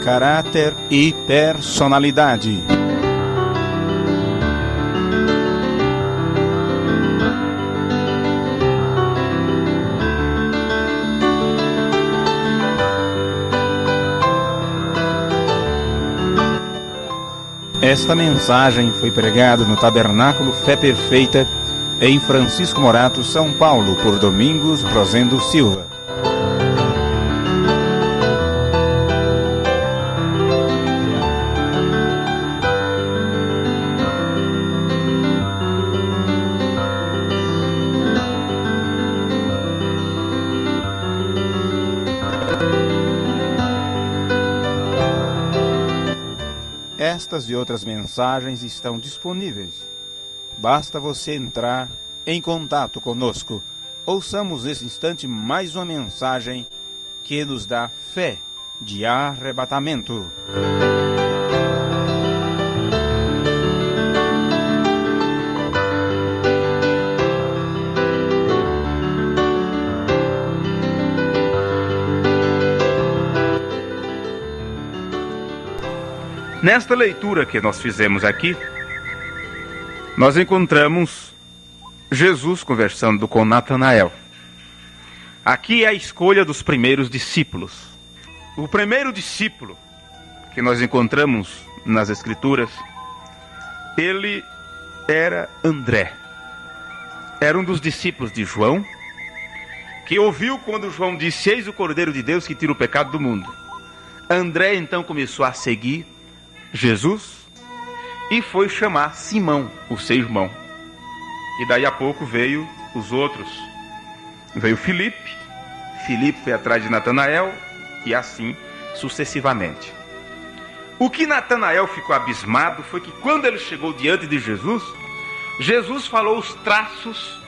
caráter e personalidade. Esta mensagem foi pregada no Tabernáculo Fé Perfeita, em Francisco Morato, São Paulo, por Domingos Rosendo Silva. Estas e outras mensagens estão disponíveis. Basta você entrar em contato conosco. Ouçamos nesse instante mais uma mensagem que nos dá fé de arrebatamento. Nesta leitura que nós fizemos aqui, nós encontramos Jesus conversando com Natanael. Aqui é a escolha dos primeiros discípulos. O primeiro discípulo que nós encontramos nas Escrituras, ele era André. Era um dos discípulos de João, que ouviu quando João disse: "Eis o Cordeiro de Deus que tira o pecado do mundo". André então começou a seguir Jesus e foi chamar Simão, o seu irmão. E daí a pouco veio os outros. Veio Filipe foi atrás de Natanael e assim sucessivamente. O que Natanael ficou abismado foi que quando ele chegou diante de Jesus, Jesus falou os traços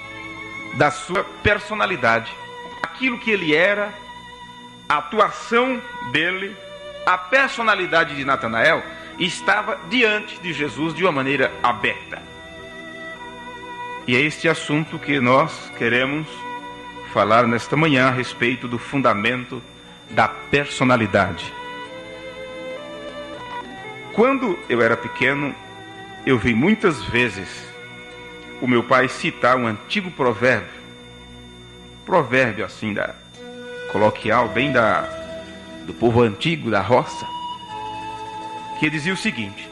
da sua personalidade. Aquilo que ele era, a atuação dele, a personalidade de Natanael estava diante de Jesus de uma maneira aberta. E é este assunto que nós queremos falar nesta manhã a respeito do fundamento da personalidade. Quando eu era pequeno, eu vi muitas vezes o meu pai citar um antigo provérbio assim coloquial, bem do povo antigo, da roça, que dizia o seguinte: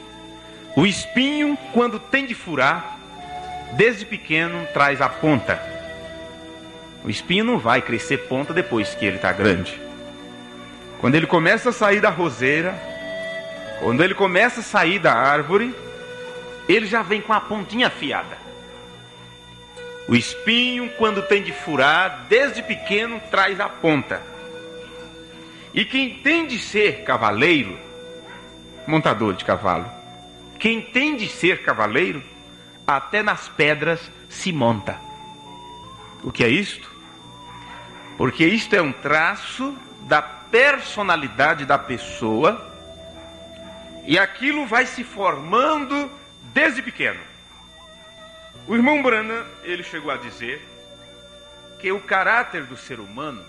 o espinho, quando tem de furar, desde pequeno traz a ponta. O espinho não vai crescer ponta depois que ele está grande. Quando ele começa a sair da roseira, quando ele começa a sair da árvore, ele já vem com a pontinha afiada. O espinho, quando tem de furar, desde pequeno traz a ponta. E quem tem de ser cavaleiro, montador de cavalo, quem tem de ser cavaleiro, até nas pedras se monta. O que é isto? Porque isto é um traço da personalidade da pessoa, e aquilo vai se formando desde pequeno. O irmão Branham, ele chegou a dizer que o caráter do ser humano,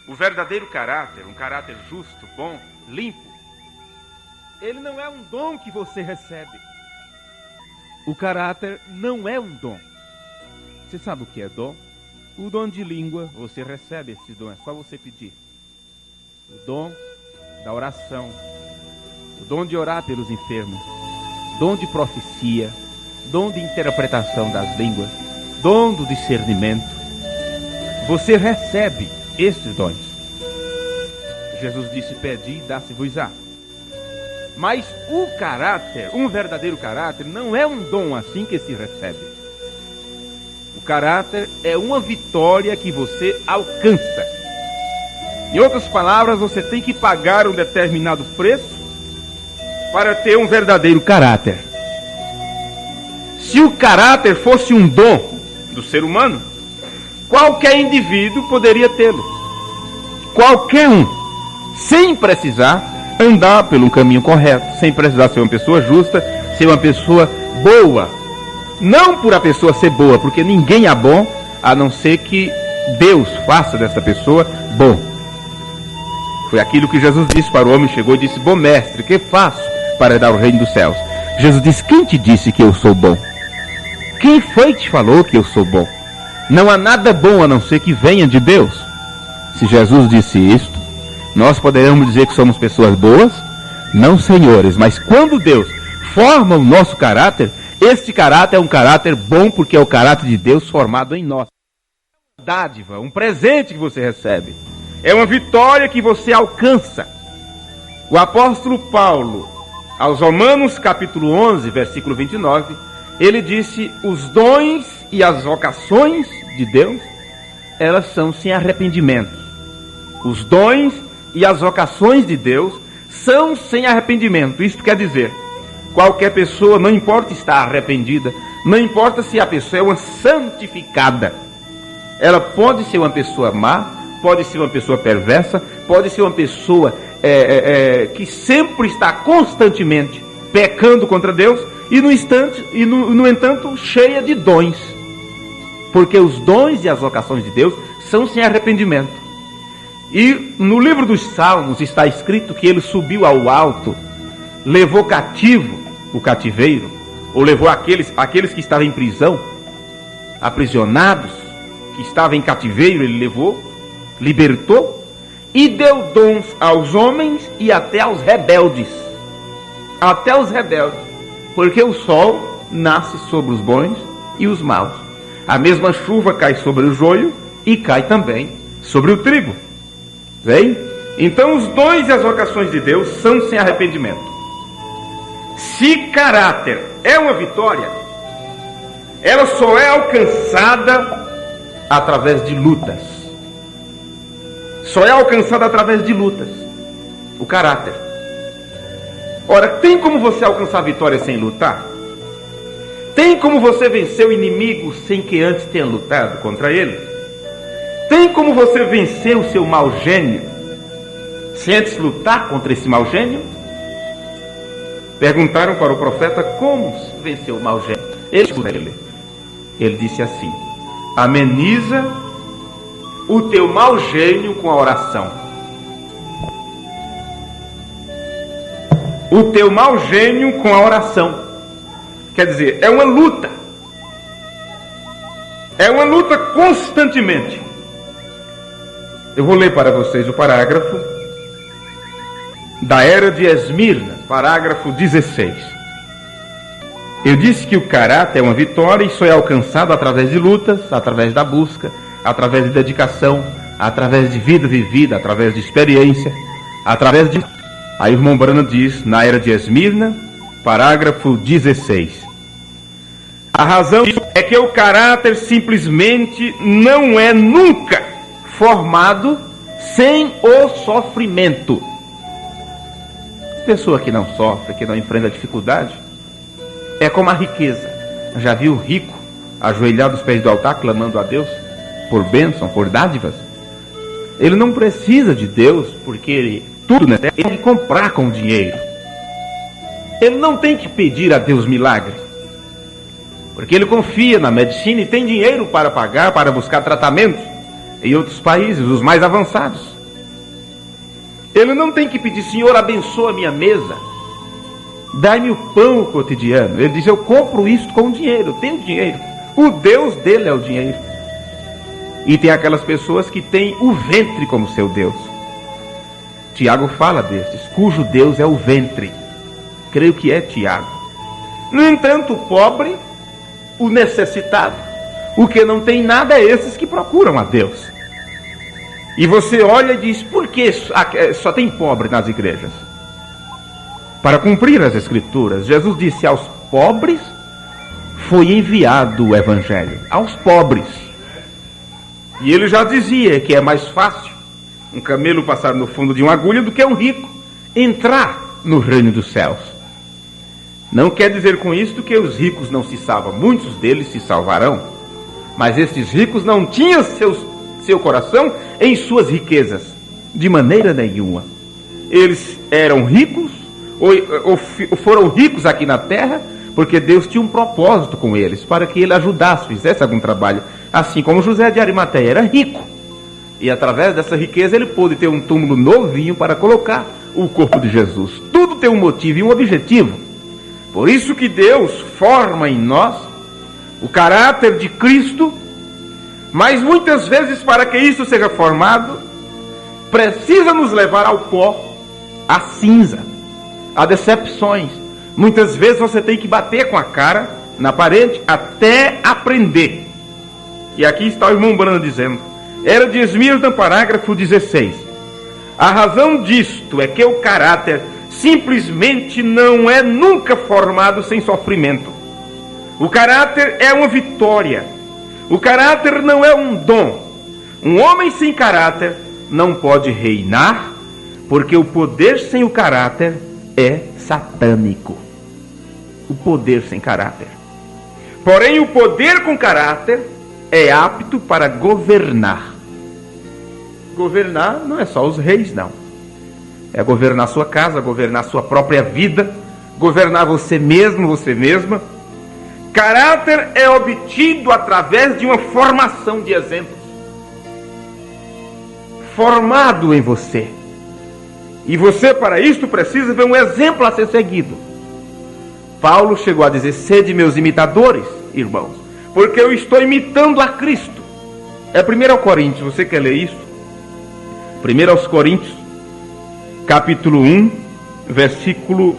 o verdadeiro caráter, um caráter justo, bom, limpo, ele não é um dom que você recebe. O caráter não é um dom. Você sabe o que é dom? O dom de língua, você recebe esse dom, é só você pedir. O dom da oração, o dom de orar pelos enfermos, dom de profecia, dom de interpretação das línguas, dom do discernimento. Você recebe estes dons. Jesus disse: "Pedi e dá-se-vos-á". Mas o caráter, um verdadeiro caráter, não é um dom assim que se recebe. O caráter é uma vitória que você alcança. Em outras palavras, você tem que pagar um determinado preço para ter um verdadeiro caráter. Se o caráter fosse um dom do ser humano, qualquer indivíduo poderia tê-lo. Qualquer um, sem precisar andar pelo caminho correto, sem precisar ser uma pessoa justa, ser uma pessoa boa. Não por a pessoa ser boa, porque ninguém é bom, a não ser que Deus faça dessa pessoa bom. Foi aquilo que Jesus disse para o homem, chegou e disse: bom mestre, que faço para herdar o reino dos céus? Jesus disse: quem te disse que eu sou bom? Quem foi que te falou que eu sou bom? Não há nada bom a não ser que venha de Deus. Se Jesus disse isto, nós poderemos dizer que somos pessoas boas? Não, senhores, mas quando Deus forma o nosso caráter, este caráter é um caráter bom, porque é o caráter de Deus formado em nós. Dádiva, um presente que você recebe. É uma vitória que você alcança. O apóstolo Paulo, aos Romanos capítulo 11, versículo 29, ele disse: os dons e as vocações de Deus, elas são sem arrependimento. Os dons e as vocações de Deus são sem arrependimento. Isto quer dizer, qualquer pessoa, não importa estar arrependida, não importa se a pessoa é uma santificada, ela pode ser uma pessoa má, pode ser uma pessoa perversa, pode ser uma pessoa que sempre está constantemente pecando contra Deus e no entanto cheia de dons, porque os dons e as vocações de Deus são sem arrependimento. E no livro dos Salmos está escrito que ele subiu ao alto, levou cativo o cativeiro, ou levou aqueles que estavam em prisão, aprisionados, que estavam em cativeiro, ele levou, libertou, e deu dons aos homens e até aos rebeldes. Até os rebeldes, porque o sol nasce sobre os bons e os maus. A mesma chuva cai sobre o joio e cai também sobre o trigo. Vem? Então os dons e as vocações de Deus são sem arrependimento. Se caráter é uma vitória, ela só é alcançada através de lutas. Só é alcançada através de lutas. O caráter. Ora, tem como você alcançar a vitória sem lutar? Tem como você vencer o inimigo sem que antes tenha lutado contra ele? Tem como você vencer o seu mau gênio sem antes lutar contra esse mau gênio? Perguntaram para o profeta como vencer o mau gênio. Ele disse assim: ameniza o teu mau gênio com a oração. O teu mau gênio com a oração. Quer dizer, é uma luta. É uma luta constantemente. Eu vou ler para vocês o parágrafo da Era de Esmirna, parágrafo 16. Eu disse que o caráter é uma vitória e só é alcançado através de lutas, através da busca, através de dedicação, através de vida vivida, através de experiência, através de... Aí o irmão Branham diz, na Era de Esmirna, parágrafo 16. A razão disso é que o caráter simplesmente não é nunca formado sem o sofrimento. Pessoa que não sofre, que não enfrenta dificuldade, é como a riqueza. Já viu o rico ajoelhado aos pés do altar clamando a Deus por bênção, por dádivas? Ele não precisa de Deus, porque tudo né, ele tem que comprar com dinheiro. Ele não tem que pedir a Deus milagre, porque ele confia na medicina e tem dinheiro para pagar, para buscar tratamentos em outros países, os mais avançados. Ele não tem que pedir: Senhor, abençoa a minha mesa, dai-me o pão cotidiano. Ele diz: eu compro isso com dinheiro, eu tenho dinheiro. O Deus dele é o dinheiro. E tem aquelas pessoas que têm o ventre como seu Deus. Tiago fala destes, cujo Deus é o ventre. Creio que é Tiago. No entanto, o pobre, o necessitado, o que não tem nada, é esses que procuram a Deus. E você olha e diz: por que só tem pobre nas igrejas? Para cumprir as escrituras, Jesus disse: aos pobres foi enviado o evangelho. Aos pobres. E ele já dizia que é mais fácil um camelo passar no fundo de uma agulha do que um rico entrar no reino dos céus. Não quer dizer com isto que os ricos não se salvam. Muitos deles se salvarão. Mas estes ricos não tinham seu coração em suas riquezas, de maneira nenhuma. Eles eram ricos, ou foram ricos aqui na terra, porque Deus tinha um propósito com eles, para que ele ajudasse, fizesse algum trabalho. Assim como José de Arimateia era rico, E através dessa riqueza ele pôde ter um túmulo novinho para colocar o corpo de Jesus. Tudo tem um motivo e um objetivo. Por isso que Deus forma em nós o caráter de Cristo, mas muitas vezes para que isso seja formado, precisa nos levar ao pó, à cinza, a decepções. Muitas vezes você tem que bater com a cara na parede até aprender. E aqui está o irmão Brando dizendo, era de Esmirna, parágrafo 16. A razão disto é que o caráter simplesmente não é nunca formado sem sofrimento. O caráter é uma vitória. O caráter não é um dom. Um homem sem caráter não pode reinar, porque o poder sem o caráter é satânico. O poder sem caráter. Porém, o poder com caráter é apto para governar. Governar não é só os reis, não. É governar sua casa, governar sua própria vida, governar você mesmo, você mesma. Caráter é obtido através de uma formação de exemplos. Formado em você. E você, para isto, precisa ver um exemplo a ser seguido. Paulo chegou a dizer, sede meus imitadores, irmãos, porque eu estou imitando a Cristo. É 1 Coríntios, você quer ler isso? 1 Coríntios, capítulo 1, versículo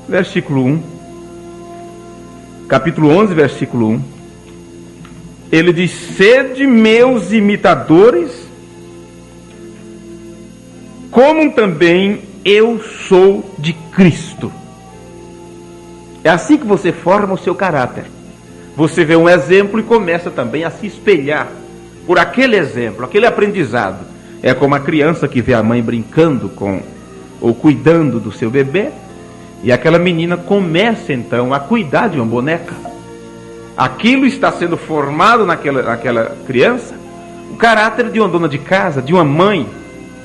1. Capítulo 11, versículo 1. Ele diz, sede meus imitadores, como também eu sou de Cristo. É assim que você forma o seu caráter. Você vê um exemplo e começa também a se espelhar por aquele exemplo, aquele aprendizado. É como a criança que vê a mãe brincando com ou cuidando do seu bebê, e aquela menina começa então a cuidar de uma boneca. Aquilo está sendo formado naquela criança, o caráter de uma dona de casa, de uma mãe,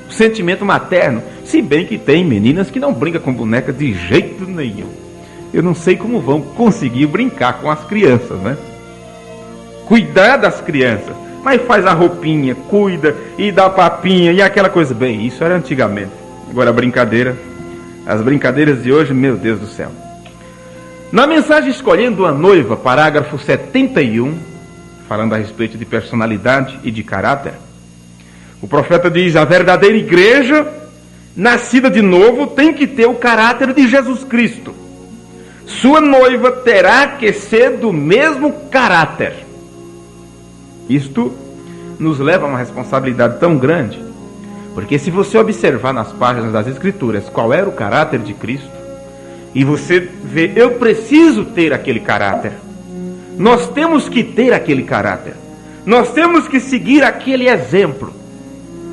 o sentimento materno. Se bem que tem meninas que não brincam com boneca de jeito nenhum. Eu não sei como vão conseguir brincar com as crianças, né? Cuidar das crianças, mas faz a roupinha, cuida e dá papinha e aquela coisa. Bem, isso era antigamente. Agora a brincadeira, as brincadeiras de hoje, meu Deus do céu. Na mensagem Escolhendo uma Noiva, parágrafo 71, falando a respeito de personalidade e de caráter, o profeta diz, a verdadeira igreja, nascida de novo, tem que ter o caráter de Jesus Cristo. Sua noiva terá que ser do mesmo caráter. Isto nos leva a uma responsabilidade tão grande, porque se você observar nas páginas das Escrituras qual era o caráter de Cristo, e você vê, eu preciso ter aquele caráter. Nós temos que ter aquele caráter. Nós temos que seguir aquele exemplo.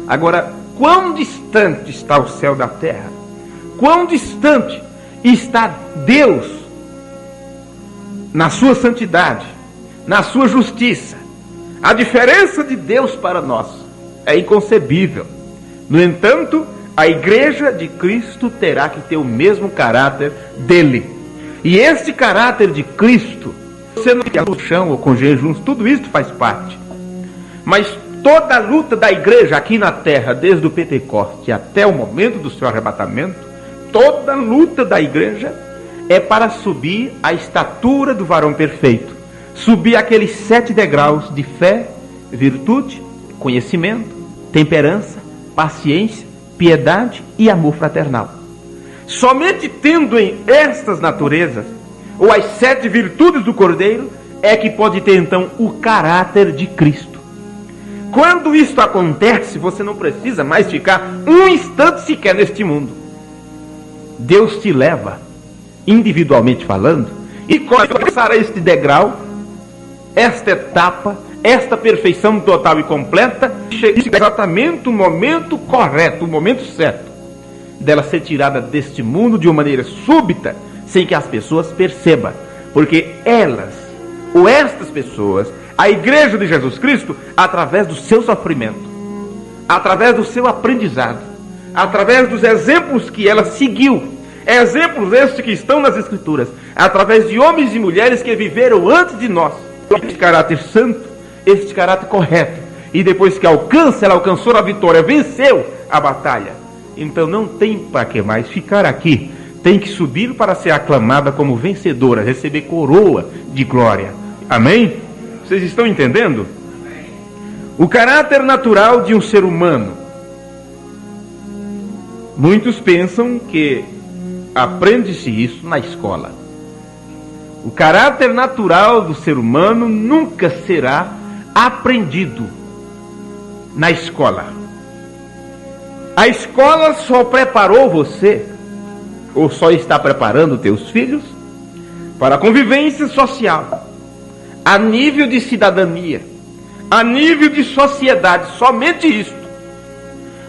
Agora, quão distante está o céu da terra? Quão distante está Deus na sua santidade, na sua justiça? A diferença de Deus para nós é inconcebível. No entanto, a igreja de Cristo terá que ter o mesmo caráter dele. E este caráter de Cristo, você não quer no chão ou com jejuns, tudo isso faz parte. Mas toda a luta da igreja aqui na terra, desde o Pentecoste até o momento do seu arrebatamento, toda a luta da igreja é para subir a estatura do varão perfeito. Subir aqueles 7 degraus de fé, virtude, conhecimento, temperança, paciência, piedade e amor fraternal. Somente tendo em estas naturezas, ou as 7 virtudes do Cordeiro, é que pode ter então o caráter de Cristo. Quando isto acontece, você não precisa mais ficar um instante sequer neste mundo. Deus te leva, individualmente falando, e começar este degrau, esta etapa, esta perfeição total e completa, chega exatamente o momento correto, o momento certo, dela ser tirada deste mundo de uma maneira súbita, sem que as pessoas percebam. Porque elas, ou estas pessoas, a igreja de Jesus Cristo, através do seu sofrimento, através do seu aprendizado, através dos exemplos que ela seguiu, exemplos estes que estão nas Escrituras, através de homens e mulheres que viveram antes de nós, este caráter santo, este caráter correto, e depois que alcança, ela alcançou a vitória, venceu a batalha. Então não tem para que mais ficar aqui. Tem que subir para ser aclamada como vencedora, receber coroa de glória. Amém? Vocês estão entendendo? O caráter natural de um ser humano. Muitos pensam que aprende-se isso na escola. O caráter natural do ser humano nunca será aprendido na escola. A escola só preparou você, ou só está preparando teus filhos, para a convivência social, a nível de cidadania, a nível de sociedade, somente isto.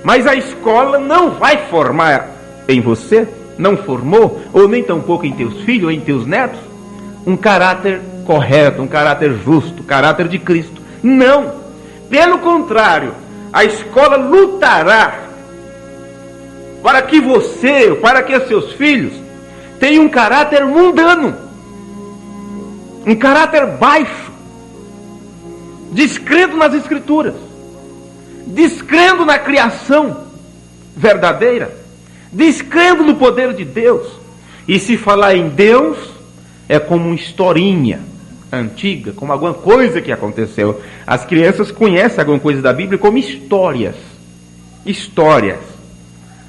Mas a escola não vai formar em você, não formou, ou nem tampouco em teus filhos, ou em teus netos, um caráter correto, um caráter justo, caráter de Cristo. Não! Pelo contrário, a escola lutará para que você, para que seus filhos tenham um caráter mundano, um caráter baixo, descrendo nas Escrituras, descrendo na criação verdadeira, descrendo no poder de Deus. E se falar em Deus, é como uma historinha antiga, como alguma coisa que aconteceu. As crianças conhecem alguma coisa da Bíblia como histórias. Histórias.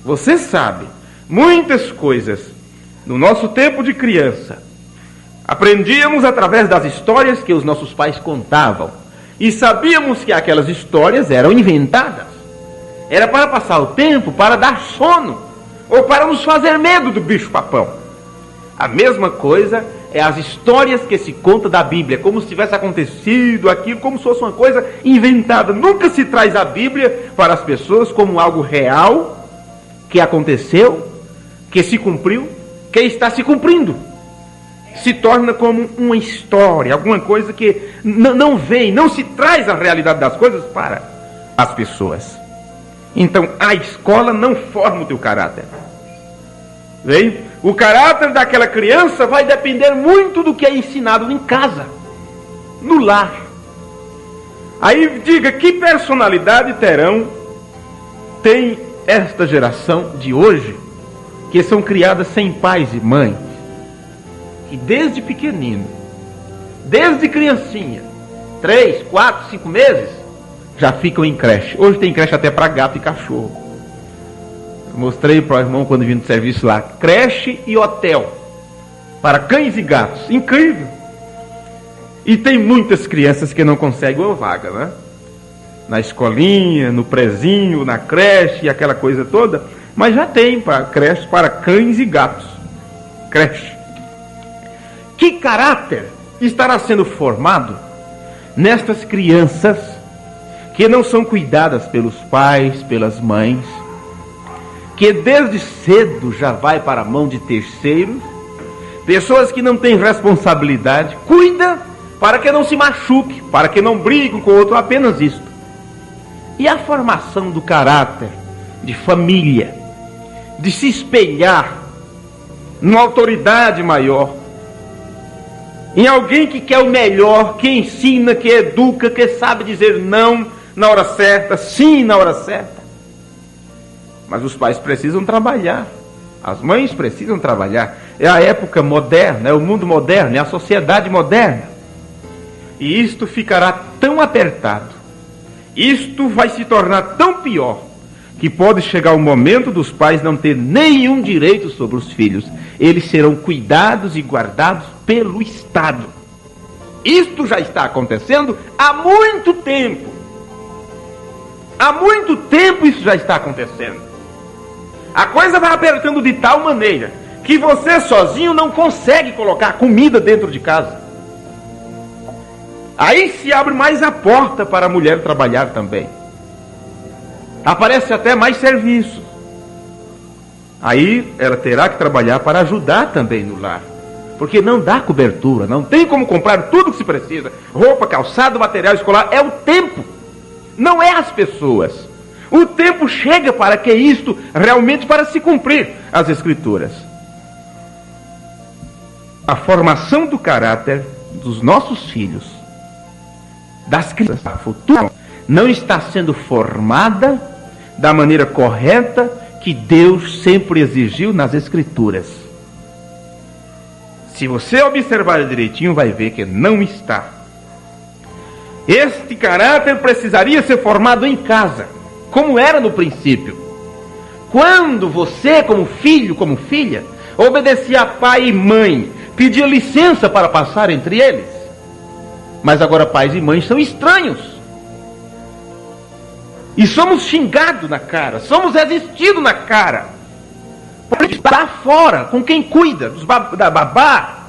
Você sabe, muitas coisas, no nosso tempo de criança, aprendíamos através das histórias que os nossos pais contavam. E sabíamos que aquelas histórias eram inventadas. Era para passar o tempo, para dar sono, ou para nos fazer medo do bicho-papão. A mesma coisa é as histórias que se conta da Bíblia, como se tivesse acontecido aquilo, como se fosse uma coisa inventada. Nunca se traz a Bíblia para as pessoas como algo real, que aconteceu, que se cumpriu, que está se cumprindo. Se torna como uma história, alguma coisa que não vem, não se traz a realidade das coisas para as pessoas. Então a escola não forma o teu caráter. Vem? O caráter daquela criança vai depender muito do que é ensinado em casa, no lar. Aí diga, que personalidade tem esta geração de hoje, que são criadas sem pais e mães, que desde pequenino, desde criancinha, 3, 4, 5 meses, já ficam em creche. Hoje tem creche até para gato e cachorro. Eu mostrei para o irmão quando vim do serviço lá, creche e hotel para cães e gatos. Incrível. E tem muitas crianças que não conseguem uma vaga, né? Na escolinha, no prezinho, na creche, aquela coisa toda. Mas já tem para creche para cães e gatos. Creche. Que caráter estará sendo formado nestas crianças que não são cuidadas pelos pais, pelas mães, que desde cedo já vai para a mão de terceiros, pessoas que não têm responsabilidade, cuida para que não se machuque, para que não brigue com o outro, apenas isto. E a formação do caráter de família, de se espelhar numa autoridade maior, em alguém que quer o melhor, que ensina, que educa, que sabe dizer não na hora certa, sim na hora certa. Mas os pais precisam trabalhar, as mães precisam trabalhar. É a época moderna, é o mundo moderno, é a sociedade moderna. E isto ficará tão apertado, isto vai se tornar tão pior, que pode chegar o momento dos pais não ter nenhum direito sobre os filhos. Eles serão cuidados e guardados pelo Estado. Isto já está acontecendo há muito tempo. Há muito tempo isso já está acontecendo. A coisa vai apertando de tal maneira que você sozinho não consegue colocar comida dentro de casa. Aí se abre mais a porta para a mulher trabalhar também. Aparece até mais serviço. Aí ela terá que trabalhar para ajudar também no lar. Porque não dá cobertura, não tem como comprar tudo que se precisa. Roupa, calçado, material escolar, é o tempo. Não é as pessoas. O tempo chega para que isto realmente para se cumprir as Escrituras. A formação do caráter dos nossos filhos, das crianças futuras, não está sendo formada da maneira correta que Deus sempre exigiu nas Escrituras. Se você observar direitinho, vai ver que não está. Este caráter precisaria ser formado em casa, como era no princípio. Quando você, como filho, como filha, obedecia a pai e mãe, pedia licença para passar entre eles. Mas agora pais e mães são estranhos. E somos xingados na cara, somos resistidos na cara. Por estar fora, com quem cuida, da babá,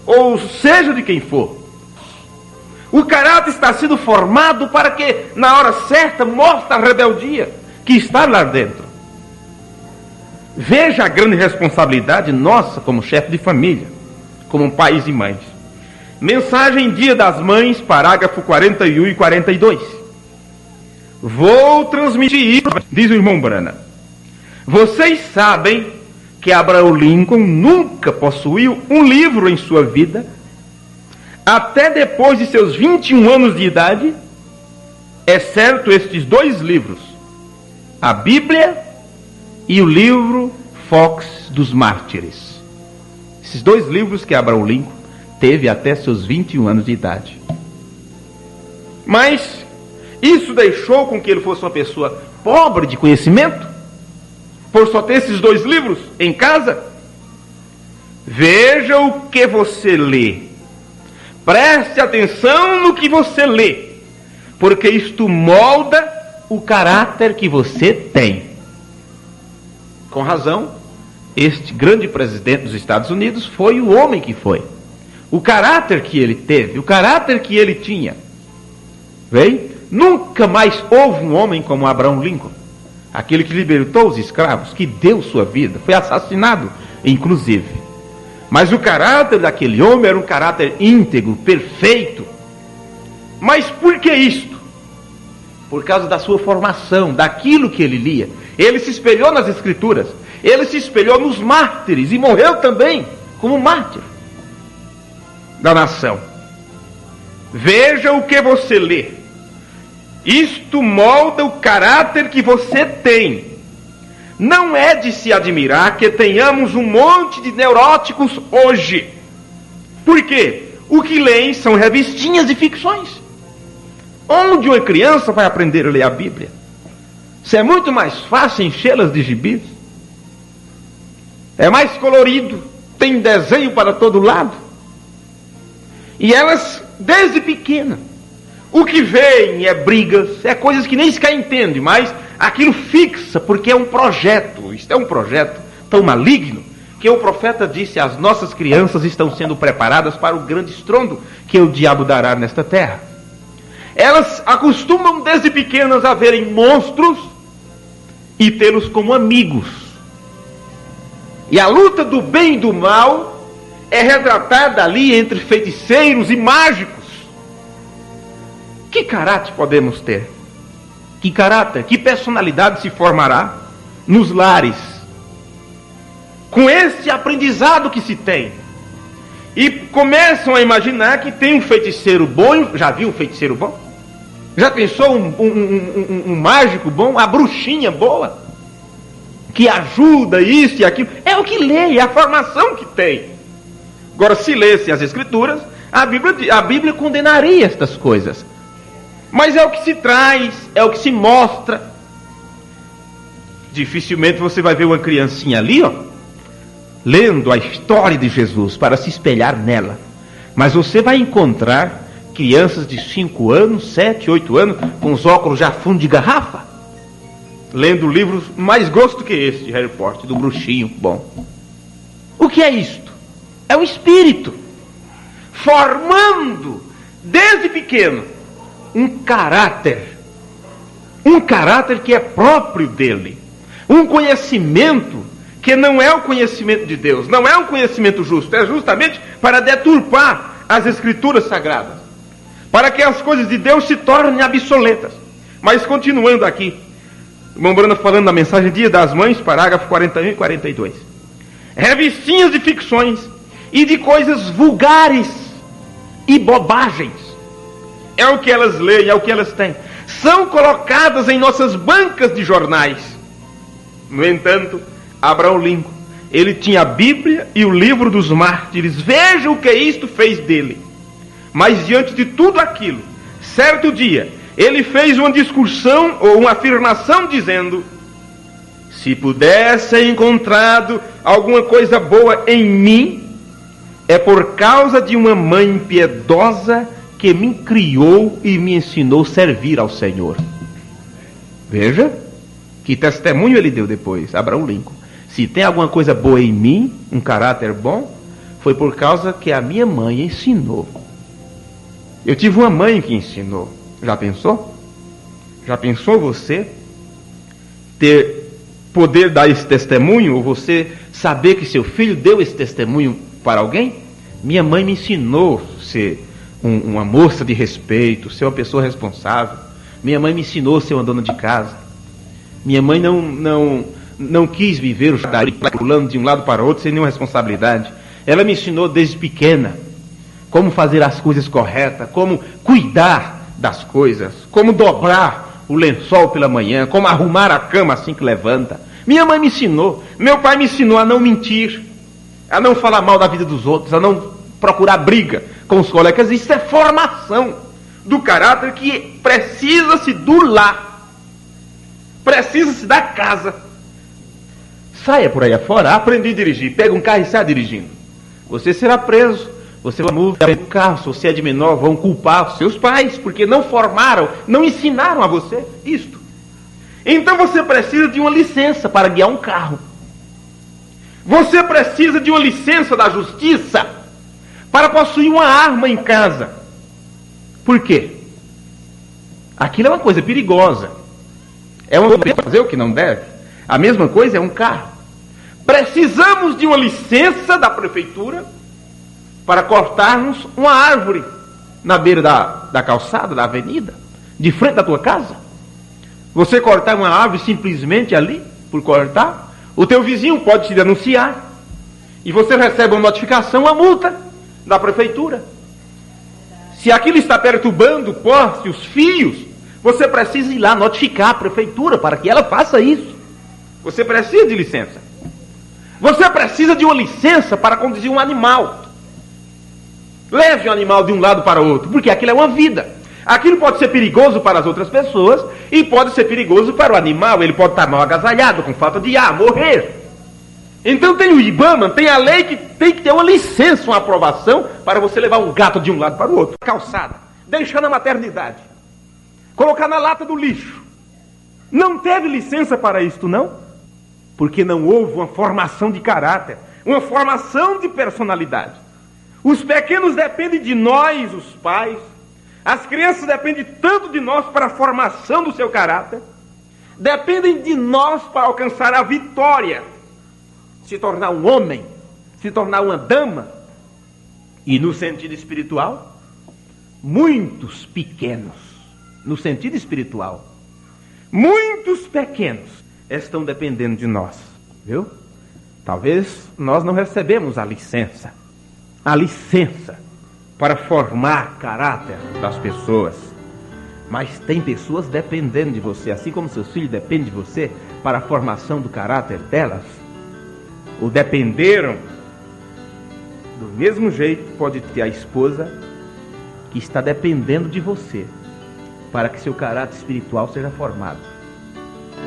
ou seja de quem for. O caráter está sendo formado para que, na hora certa, mostre a rebeldia que está lá dentro. Veja a grande responsabilidade nossa como chefe de família, como pais e mães. Mensagem Dia das Mães, parágrafo 41 e 42. Vou transmitir isso, diz o irmão Brana. Vocês sabem que Abraham Lincoln nunca possuiu um livro em sua vida, até depois de seus 21 anos de idade, exceto estes 2 livros, a Bíblia e o livro Fox dos Mártires. Esses 2 livros que Abraham Lincoln teve até seus 21 anos de idade. Mas isso deixou com que ele fosse uma pessoa pobre de conhecimento? Por só ter esses 2 livros em casa? Veja o que você lê. Preste atenção no que você lê, porque isto molda o caráter que você tem. Com razão, este grande presidente dos Estados Unidos foi o homem que foi. O caráter que ele teve, o caráter que ele tinha. Bem, nunca mais houve um homem como Abraham Lincoln, aquele que libertou os escravos, que deu sua vida, foi assassinado, inclusive. Mas o caráter daquele homem era um caráter íntegro, perfeito. Mas por que isto? Por causa da sua formação, daquilo que ele lia. Ele se espelhou nas Escrituras, ele se espelhou nos mártires e morreu também como mártir da nação. Veja o que você lê. Isto molda o caráter que você tem. Não é de se admirar que tenhamos um monte de neuróticos hoje. Por quê? O que leem são revistinhas de ficções. Onde uma criança vai aprender a ler a Bíblia? Se é muito mais fácil enchê-las de gibis. É mais colorido, tem desenho para todo lado. E elas, desde pequena, o que veem é brigas, é coisas que nem sequer entendem, mas aquilo fixa, porque é um projeto. Isto é um projeto tão maligno que o profeta disse: as nossas crianças estão sendo preparadas para o grande estrondo que o diabo dará nesta terra. Elas acostumam desde pequenas a verem monstros e tê-los como amigos. E a luta do bem e do mal é retratada ali entre feiticeiros e mágicos. Que caráter podemos ter? Que caráter, que personalidade se formará nos lares com este aprendizado que se tem? E começam a imaginar que tem um feiticeiro bom. Já viu um feiticeiro bom? Já pensou um mágico bom? A bruxinha boa? Que ajuda isso e aquilo? É o que lê, é a formação que tem. Agora, se lesse as Escrituras, a Bíblia condenaria estas coisas. Mas é o que se traz, é o que se mostra. Dificilmente você vai ver uma criancinha ali, lendo a história de Jesus para se espelhar nela. Mas você vai encontrar crianças de 5 anos, 7, 8 anos, com os óculos já fundo de garrafa, lendo livros mais grosso do que esse de Harry Potter, do bruxinho bom. O que é isto? É o espírito formando desde pequeno um caráter que é próprio dele, um conhecimento que não é o conhecimento de Deus, não é um conhecimento justo, é justamente para deturpar as Escrituras sagradas, para que as coisas de Deus se tornem obsoletas. Mas continuando aqui, o irmão Brana falando na mensagem Dia das Mães, parágrafo 41 e 42. Revistinhas de ficções e de coisas vulgares e bobagens. É o que elas leem, é o que elas têm. são colocadas em nossas bancas de jornais. No entanto, Abraham Lincoln, ele tinha a Bíblia e o livro dos mártires. Veja o que isto fez dele. Mas diante de tudo aquilo, certo dia, ele fez uma discussão ou uma afirmação dizendo: se pudesse ser encontrado alguma coisa boa em mim, é por causa de uma mãe piedosa que me criou e me ensinou a servir ao Senhor. Veja que testemunho ele deu depois, Abraham Lincoln. Se tem alguma coisa boa em mim, um caráter bom, foi por causa que a minha mãe ensinou. Eu tive uma mãe que ensinou. Já pensou? Já pensou você poder dar esse testemunho, ou você saber que seu filho deu esse testemunho para alguém? Minha mãe me ensinou a ser uma moça de respeito, ser uma pessoa responsável. Minha mãe me ensinou a ser uma dona de casa. Minha mãe não quis viver o pulando de um lado para o outro sem nenhuma responsabilidade. Ela me ensinou desde pequena como fazer as coisas corretas, como cuidar das coisas, como dobrar o lençol pela manhã, como arrumar a cama assim que levanta. Minha mãe me ensinou. Meu pai me ensinou a não mentir, a não falar mal da vida dos outros, a não procurar briga com os colegas. Isso é formação do caráter que precisa-se do lar, precisa-se da casa. Saia por aí afora, aprendi a dirigir, pega um carro e sai dirigindo. Você será preso, você vai multar o carro, se você é de menor, vão culpar os seus pais, porque não formaram, não ensinaram a você isto. Então você precisa de uma licença para guiar um carro. Você precisa de uma licença da justiça para possuir uma arma em casa. Por quê? Aquilo é uma coisa perigosa. É uma coisa fazer o que não deve. A mesma coisa é um carro. Precisamos de uma licença da prefeitura para cortarmos uma árvore na beira da calçada, da avenida, de frente da tua casa. Você cortar uma árvore simplesmente ali, por cortar, o teu vizinho pode te denunciar e você recebe uma notificação, uma multa da prefeitura. Se aquilo está perturbando o poste, os fios, você precisa ir lá notificar a prefeitura para que ela faça isso. Você precisa de licença. Você precisa de uma licença para conduzir um animal. Leve o animal de um lado para o outro, porque aquilo é uma vida. Aquilo pode ser perigoso para as outras pessoas e pode ser perigoso para o animal. Ele pode estar mal agasalhado, com falta de ar, morrer. Então tem o IBAMA, tem a lei que tem que ter uma licença, uma aprovação para você levar um gato de um lado para o outro. Calçada, deixar na maternidade, colocar na lata do lixo. Não teve licença para isto, não? Porque não houve uma formação de caráter, uma formação de personalidade. Os pequenos dependem de nós, os pais. As crianças dependem tanto de nós para a formação do seu caráter. Dependem de nós para alcançar a vitória. Se tornar um homem, se tornar uma dama. E no sentido espiritual, muitos pequenos, no sentido espiritual, muitos pequenos estão dependendo de nós, viu? Talvez nós não recebemos a licença para formar caráter das pessoas, mas tem pessoas dependendo de você, assim como seus filhos dependem de você para a formação do caráter delas, ou dependeram. Do mesmo jeito pode ter a esposa que está dependendo de você para que seu caráter espiritual seja formado.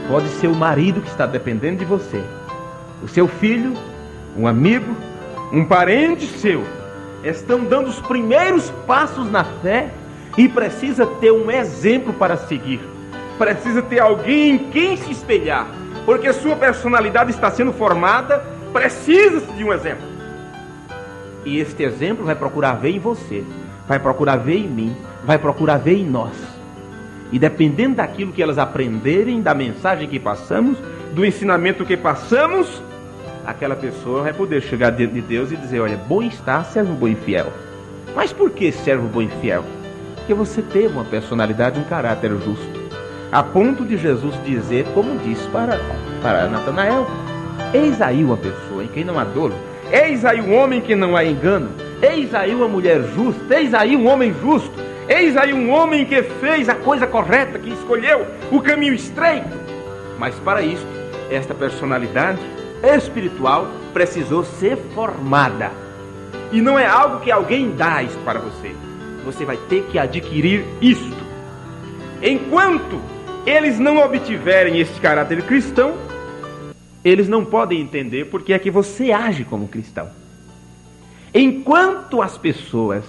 Pode ser o marido que está dependendo de você, o seu filho, um amigo, um parente seu, estão dando os primeiros passos na fé e precisa ter um exemplo para seguir. Precisa ter alguém em quem se espelhar, porque sua personalidade está sendo formada, precisa-se de um exemplo. E este exemplo vai procurar ver em você, vai procurar ver em mim, vai procurar ver em nós. E dependendo daquilo que elas aprenderem, da mensagem que passamos, do ensinamento que passamos, aquela pessoa vai poder chegar diante de Deus e dizer: olha, bom está, servo bom e fiel. Mas por que servo bom e fiel? Porque você teve uma personalidade, um caráter justo, a ponto de Jesus dizer, como disse para Natanael: eis aí uma pessoa em quem não há dolo, eis aí um homem que não há engano, eis aí uma mulher justa, eis aí um homem justo, Eis aí um homem que fez a coisa correta, que escolheu o caminho estreito. Mas para isso, esta personalidade espiritual precisou ser formada. E não é algo que alguém dá isso para você. Você vai ter que adquirir isto. Enquanto eles não obtiverem esse caráter cristão, eles não podem entender porque é que você age como cristão. Enquanto as pessoas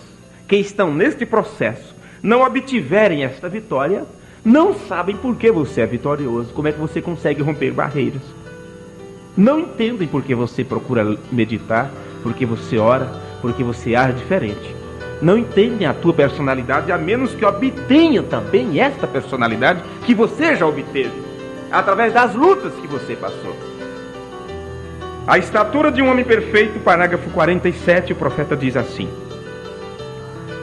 que estão neste processo não obtiverem esta vitória, não sabem por que você é vitorioso, como é que você consegue romper barreiras. Não entendem por que você procura meditar, por que você ora, por que você age diferente. Não entendem a tua personalidade, a menos que obtenham também esta personalidade que você já obteve, através das lutas que você passou. A estatura de um homem perfeito, parágrafo 47, o profeta diz assim: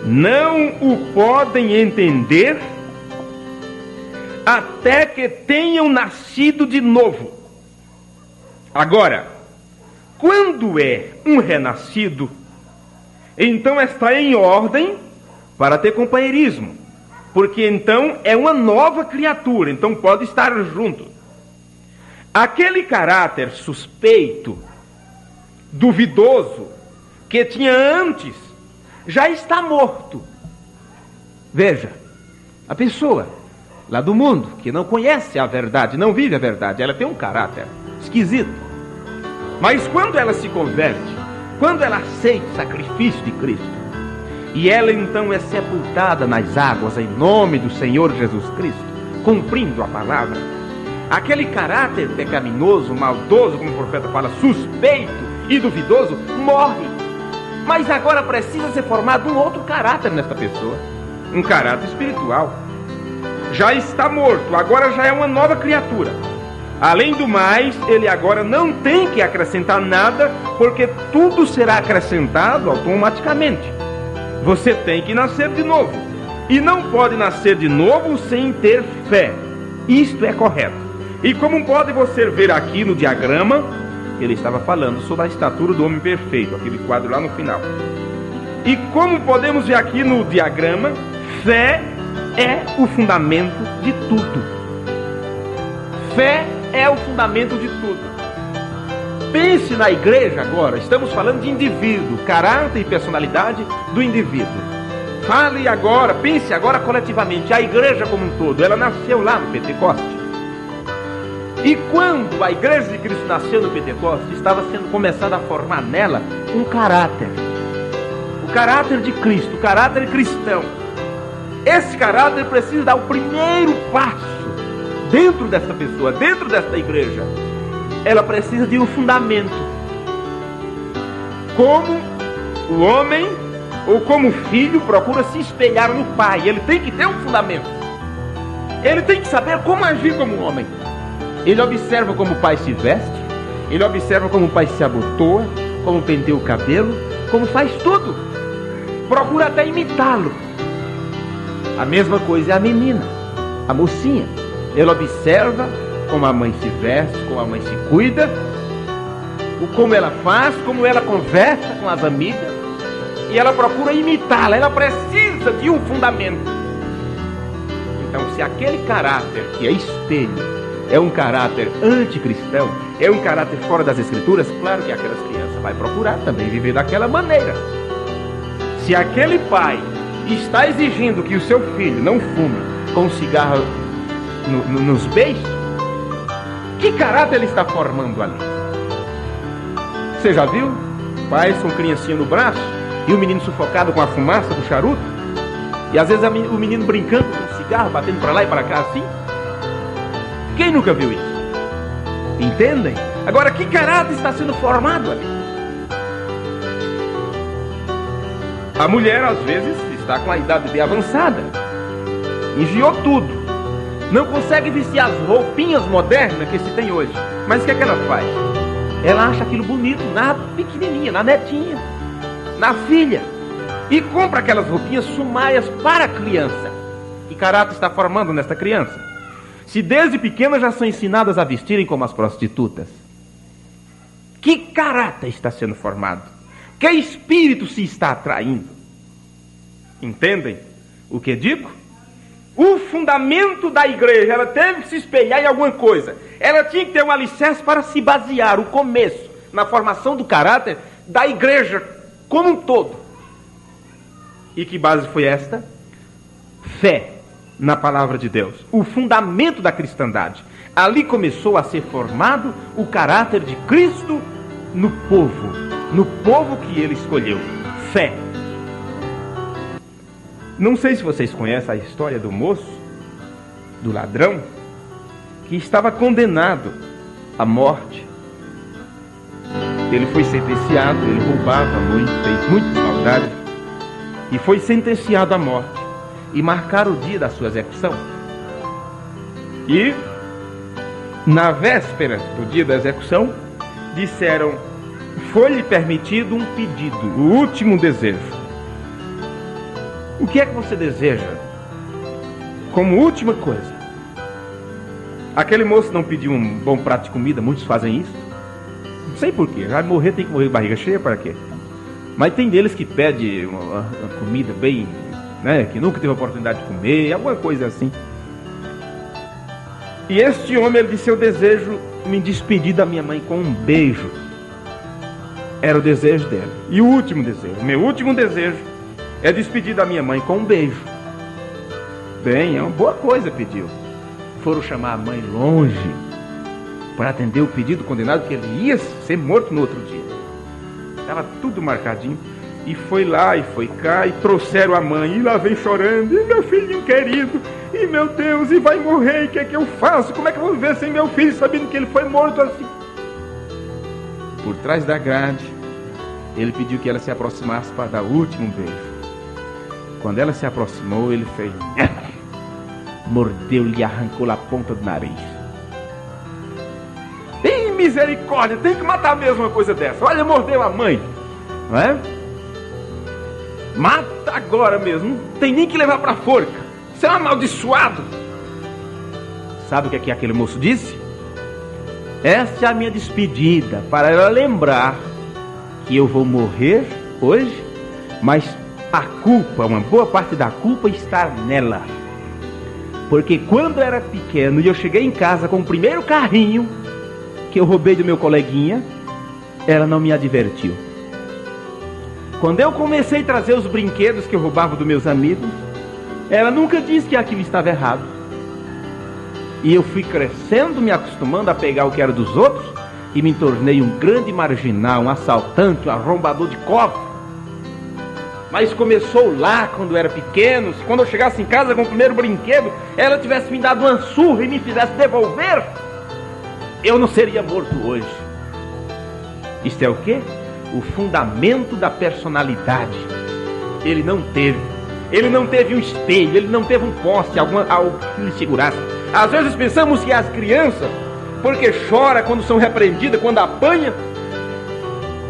não o podem entender até que tenham nascido de novo. Agora, quando é um renascido, então está em ordem para ter companheirismo, porque então é uma nova criatura, então pode estar junto. Aquele caráter suspeito, duvidoso, que tinha antes, já está morto. Veja, a pessoa lá do mundo, que não conhece a verdade, não vive a verdade, ela tem um caráter esquisito. Mas quando ela se converte, quando ela aceita o sacrifício de Cristo, e ela então é sepultada nas águas em nome do Senhor Jesus Cristo, cumprindo a palavra, aquele caráter pecaminoso, maldoso, como o profeta fala, suspeito e duvidoso, morre. Mas agora precisa ser formado um outro caráter nesta pessoa, um caráter espiritual. Já está morto, agora já é uma nova criatura. Além do mais, ele agora não tem que acrescentar nada, porque tudo será acrescentado automaticamente. Você tem que nascer de novo. E não pode nascer de novo sem ter fé. Isto é correto. E como pode você ver aqui no diagrama, ele estava falando sobre a estatura do homem perfeito, aquele quadro lá no final. E como podemos ver aqui no diagrama, fé é o fundamento de tudo. Fé é o fundamento de tudo. Pense na igreja agora, estamos falando de indivíduo, caráter e personalidade do indivíduo. Fale agora, pense agora coletivamente, a igreja como um todo, ela nasceu lá no Pentecoste. E quando a igreja de Cristo nasceu no Pentecoste, estava sendo começado a formar nela um caráter. O caráter de Cristo, o caráter cristão. Esse caráter precisa dar o primeiro passo dentro desta pessoa, dentro desta igreja. Ela precisa de um fundamento. Como o homem, ou como o filho, procura se espelhar no pai. Ele tem que ter um fundamento. Ele tem que saber como agir como um homem. Ele observa como o pai se veste, ele observa como o pai se abotoa, como penteia o cabelo, como faz tudo. Procura até imitá-lo. A mesma coisa é a menina, a mocinha. Ele observa como a mãe se veste, como a mãe se cuida, como ela faz, como ela conversa com as amigas, e ela procura imitá-la. Ela precisa de um fundamento. Então, se aquele caráter que é espelho é um caráter anticristão, é um caráter fora das Escrituras, claro que aquelas crianças vai procurar também viver daquela maneira. Se aquele pai está exigindo que o seu filho não fume com cigarro nos beijos, que caráter ele está formando ali? Você já viu? Pais com criancinha no braço e o menino sufocado com a fumaça do charuto, e às vezes o menino brincando com o cigarro, batendo para lá e para cá assim. Quem nunca viu isso? Entendem? Agora, que caráter está sendo formado ali? A mulher, às vezes, está com a idade bem avançada, engiou tudo, não consegue vestir as roupinhas modernas que se tem hoje. Mas o que é que ela faz? Ela acha aquilo bonito na pequenininha, na netinha, na filha, e compra aquelas roupinhas sumaias para a criança. Que caráter está formando nesta criança? Se desde pequenas já são ensinadas a vestirem como as prostitutas, que caráter está sendo formado? Que espírito se está atraindo? Entendem? O que digo? O fundamento da igreja, ela teve que se espelhar em alguma coisa. Ela tinha que ter um alicerce para se basear, o começo, na formação do caráter da igreja como um todo. E que base foi esta? Fé na palavra de Deus. O fundamento da cristandade. Ali começou a ser formado o caráter de Cristo no povo que ele escolheu. Fé. Não sei se vocês conhecem a história do moço, do ladrão, que estava condenado à morte. Ele foi sentenciado, ele roubava muito, fez muitas maldades, e foi sentenciado à morte. E marcaram o dia da sua execução. E, na véspera do dia da execução, disseram, foi-lhe permitido um pedido, o último desejo. O que é que você deseja? Como última coisa. Aquele moço não pediu um bom prato de comida, muitos fazem isso. Não sei porquê, vai morrer, tem que morrer de barriga cheia, para quê? Mas tem deles que pedem uma comida bem, né, que nunca teve a oportunidade de comer, alguma coisa assim. E este homem, ele disse, eu desejo me despedir da minha mãe com um beijo. Era o desejo dele. E o último desejo, meu último desejo, é despedir da minha mãe com um beijo. Bem, é uma boa coisa, pediu. Foram chamar a mãe longe para atender o pedido do condenado, que ele ia ser morto no outro dia. Estava tudo marcadinho. E foi lá, e foi cá, e trouxeram a mãe, e lá vem chorando, e meu filhinho querido, e meu Deus, e vai morrer, o que é que eu faço? Como é que eu vou viver sem meu filho, sabendo que ele foi morto assim? Por trás da grade, ele pediu que ela se aproximasse para dar o último beijo. Quando ela se aproximou, ele fez... mordeu-lhe e arrancou a ponta do nariz. Tem misericórdia, tem que matar mesmo uma coisa dessa. Olha, mordeu a mãe, não é? Mata agora mesmo, não tem nem que levar para a forca. Você é um amaldiçoado. Sabe o que aquele moço disse? Esta é a minha despedida, para ela lembrar que eu vou morrer hoje, mas a culpa, uma boa parte da culpa está nela. Porque quando eu era pequeno e eu cheguei em casa com o primeiro carrinho que eu roubei do meu coleguinha, ela não me advertiu. Quando eu comecei a trazer os brinquedos que eu roubava dos meus amigos, ela nunca disse que aquilo estava errado. E eu fui crescendo, me acostumando a pegar o que era dos outros, e me tornei um grande marginal, um assaltante, um arrombador de cofre. Mas começou lá, quando eu era pequeno. Quando eu chegasse em casa com o primeiro brinquedo, ela tivesse me dado uma surra e me fizesse devolver, eu não seria morto hoje. Isto é o quê? O fundamento da personalidade. Ele não teve um espelho, ele não teve um poste, algo que lhe segurasse. Às vezes pensamos que as crianças, porque chora quando são repreendidas, quando apanham,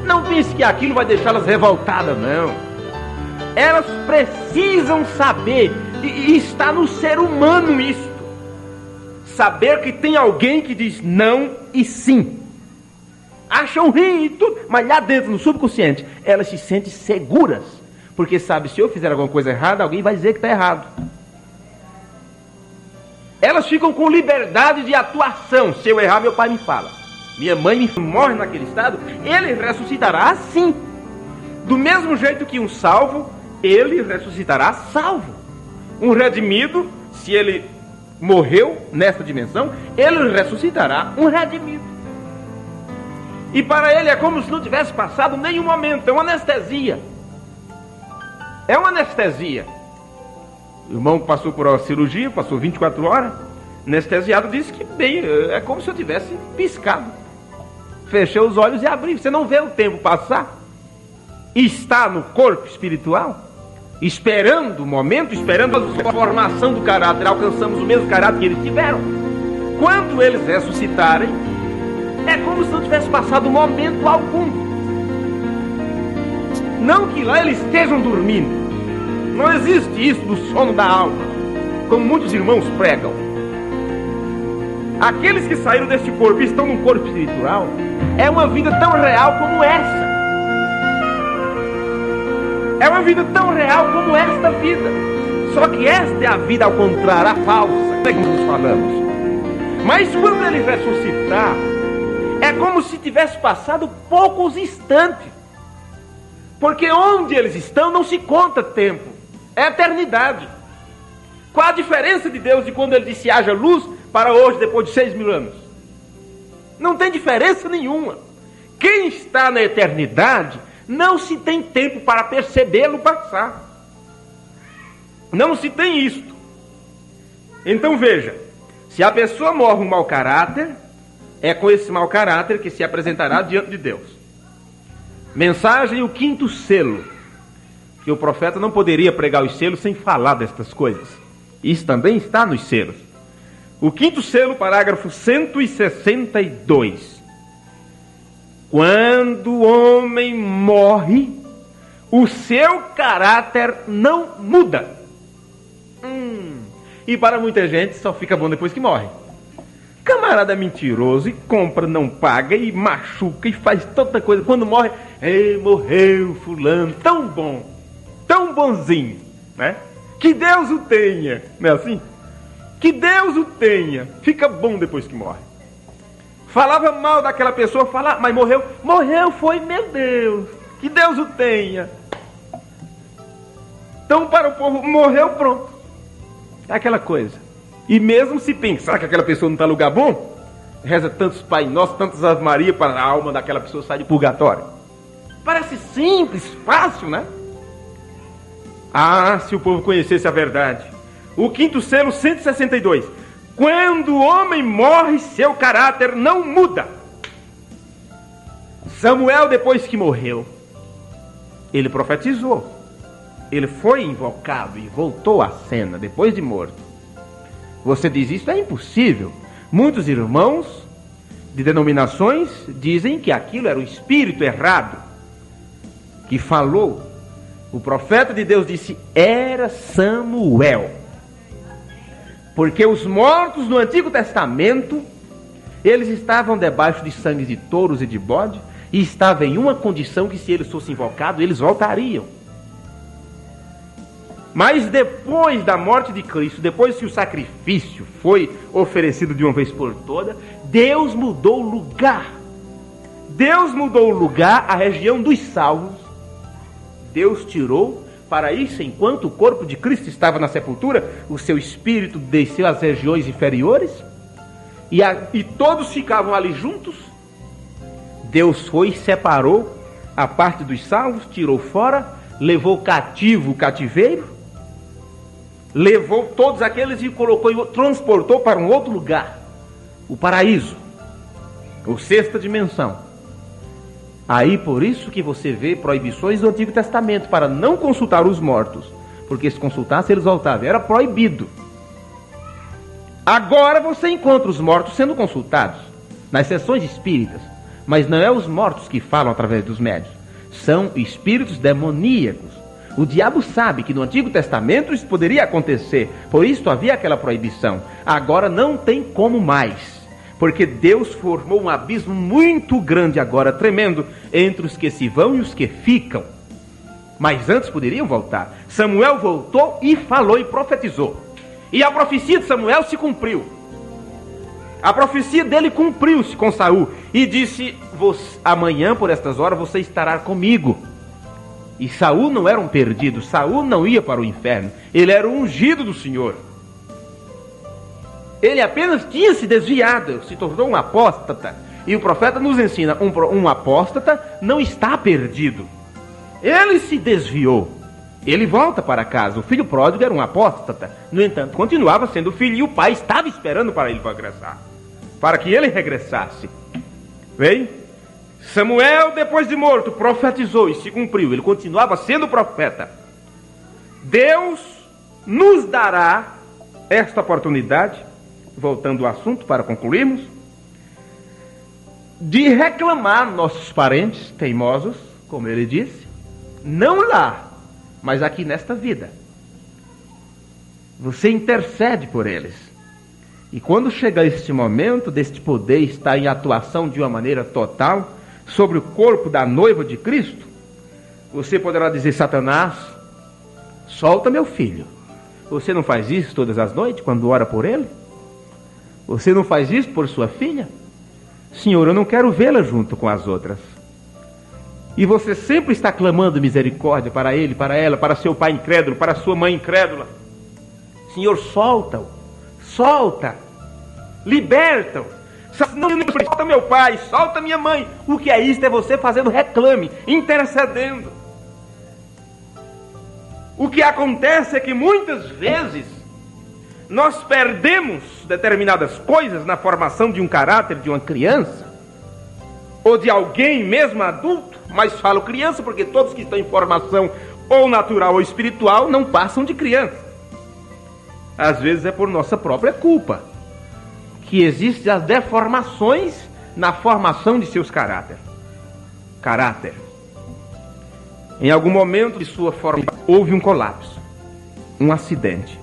não pense que aquilo vai deixá-las revoltadas, não. Elas precisam saber, e está no ser humano isto, saber que tem alguém que diz não e sim. Acham ruim e tudo, mas lá dentro, no subconsciente, elas se sentem seguras, porque sabe, se eu fizer alguma coisa errada, alguém vai dizer que está errado. Elas ficam com liberdade de atuação. Se eu errar, meu pai me fala. Minha mãe me morre naquele estado, ele ressuscitará assim. Do mesmo jeito que um salvo, ele ressuscitará salvo. Um redimido, se ele morreu nesta dimensão, ele ressuscitará um redimido. E para ele é como se não tivesse passado nenhum momento. É uma anestesia. É uma anestesia. O irmão passou por uma cirurgia, passou 24 horas, anestesiado, disse que bem, é como se eu tivesse piscado. Fechei os olhos e abri. Você não vê o tempo passar. Está no corpo espiritual, esperando o momento, esperando a formação do caráter. Alcançamos o mesmo caráter que eles tiveram. Quando eles ressuscitarem, é como se não tivesse passado momento algum. Não que lá eles estejam dormindo. Não existe isso do sono da alma, como muitos irmãos pregam. Aqueles que saíram deste corpo e estão num corpo espiritual, é uma vida tão real como essa. É uma vida tão real como esta vida. Só que esta é a vida ao contrário, a falsa, que nós falamos. Mas quando ele ressuscitar, é como se tivesse passado poucos instantes. Porque onde eles estão não se conta tempo, é eternidade. Qual a diferença de Deus de quando ele disse haja luz para hoje, depois de 6.000 anos? Não tem diferença nenhuma. Quem está na eternidade não se tem tempo para percebê-lo passar. Não se tem isto. Então veja, se a pessoa morre um mau caráter, é com esse mau caráter que se apresentará diante de Deus. Mensagem, o 5º selo. Que o profeta não poderia pregar os selos sem falar destas coisas. Isso também está nos selos. O 5º selo, parágrafo 162. Quando o homem morre, o seu caráter não muda. E para muita gente só fica bom depois que morre. Camarada é mentiroso e compra, não paga e machuca e faz tanta coisa. Quando morre, morreu fulano, tão bom, tão bonzinho, né? Que Deus o tenha, não é assim? Que Deus o tenha, fica bom depois que morre. Falava mal daquela pessoa, mas morreu, foi, meu Deus, que Deus o tenha. Então para o povo, morreu, pronto. É aquela coisa. E mesmo se pensar que aquela pessoa não está em lugar bom, reza tantos Pai Nosso, tantas Ave Maria para a alma daquela pessoa sair de purgatório. Parece simples, fácil, né? Ah, se o povo conhecesse a verdade. O 5º selo, 162. Quando o homem morre, seu caráter não muda. Samuel, depois que morreu, ele profetizou. Ele foi invocado e voltou à cena depois de morto. Você diz, isso é impossível. Muitos irmãos de denominações dizem que aquilo era o espírito errado que falou. O profeta de Deus disse, era Samuel. Porque os mortos no Antigo Testamento, eles estavam debaixo de sangue de touros e de bode, e estavam em uma condição que se eles fossem invocados, eles voltariam. Mas depois da morte de Cristo, depois que o sacrifício foi oferecido de uma vez por todas, Deus mudou o lugar. Deus mudou o lugar, a região dos salvos. Deus tirou para isso, enquanto o corpo de Cristo estava na sepultura, o seu espírito desceu às regiões inferiores, e todos ficavam ali juntos. Deus foi e separou a parte dos salvos, tirou fora, levou cativo o cativeiro, levou todos aqueles e colocou, transportou para um outro lugar, o paraíso, ou 6ª dimensão. Aí por isso que você vê proibições do Antigo Testamento para não consultar os mortos, porque se consultasse eles voltavam, era proibido. Agora você encontra os mortos sendo consultados nas sessões espíritas, mas não é os mortos que falam através dos médiuns, são espíritos demoníacos. O diabo sabe que no Antigo Testamento isso poderia acontecer, por isso havia aquela proibição. Agora não tem como mais, porque Deus formou um abismo muito grande agora, tremendo, entre os que se vão e os que ficam. Mas antes poderiam voltar. Samuel voltou e falou e profetizou. E a profecia de Samuel se cumpriu. A profecia dele cumpriu-se com Saul. E disse, amanhã por estas horas você estará comigo. E Saul não era um perdido, Saul não ia para o inferno, ele era o ungido do Senhor. Ele apenas tinha se desviado, se tornou um apóstata. E o profeta nos ensina, um apóstata não está perdido. Ele se desviou, ele volta para casa. O filho pródigo era um apóstata, no entanto continuava sendo filho, e o pai estava esperando para ele regressar, para que ele regressasse. Vem? Samuel, depois de morto, profetizou e se cumpriu. Ele continuava sendo profeta. Deus nos dará esta oportunidade, voltando ao assunto para concluirmos, de reclamar nossos parentes teimosos, como ele disse, não lá, mas aqui nesta vida. Você intercede por eles. E quando chegar este momento deste poder estar em atuação de uma maneira total sobre o corpo da noiva de Cristo, você poderá dizer, Satanás, solta meu filho, Você não faz isso todas as noites, quando ora por ele? Você não faz isso por sua filha? Senhor, eu não quero vê-la junto com as outras. E você sempre está clamando misericórdia para ele, para ela, para seu pai incrédulo, para sua mãe incrédula. Senhor, solta-o, solta, liberta-o. Solta meu pai, solta minha mãe. O que é isso? É você fazendo reclame, intercedendo. O que acontece é que muitas vezes nós perdemos determinadas coisas na formação de um caráter de uma criança, ou de alguém mesmo adulto, mas falo criança porque todos que estão em formação ou natural ou espiritual não passam de criança. Às vezes é por nossa própria culpa que existem as deformações na formação de seus caráter. Em algum momento de sua formação houve um colapso, um acidente.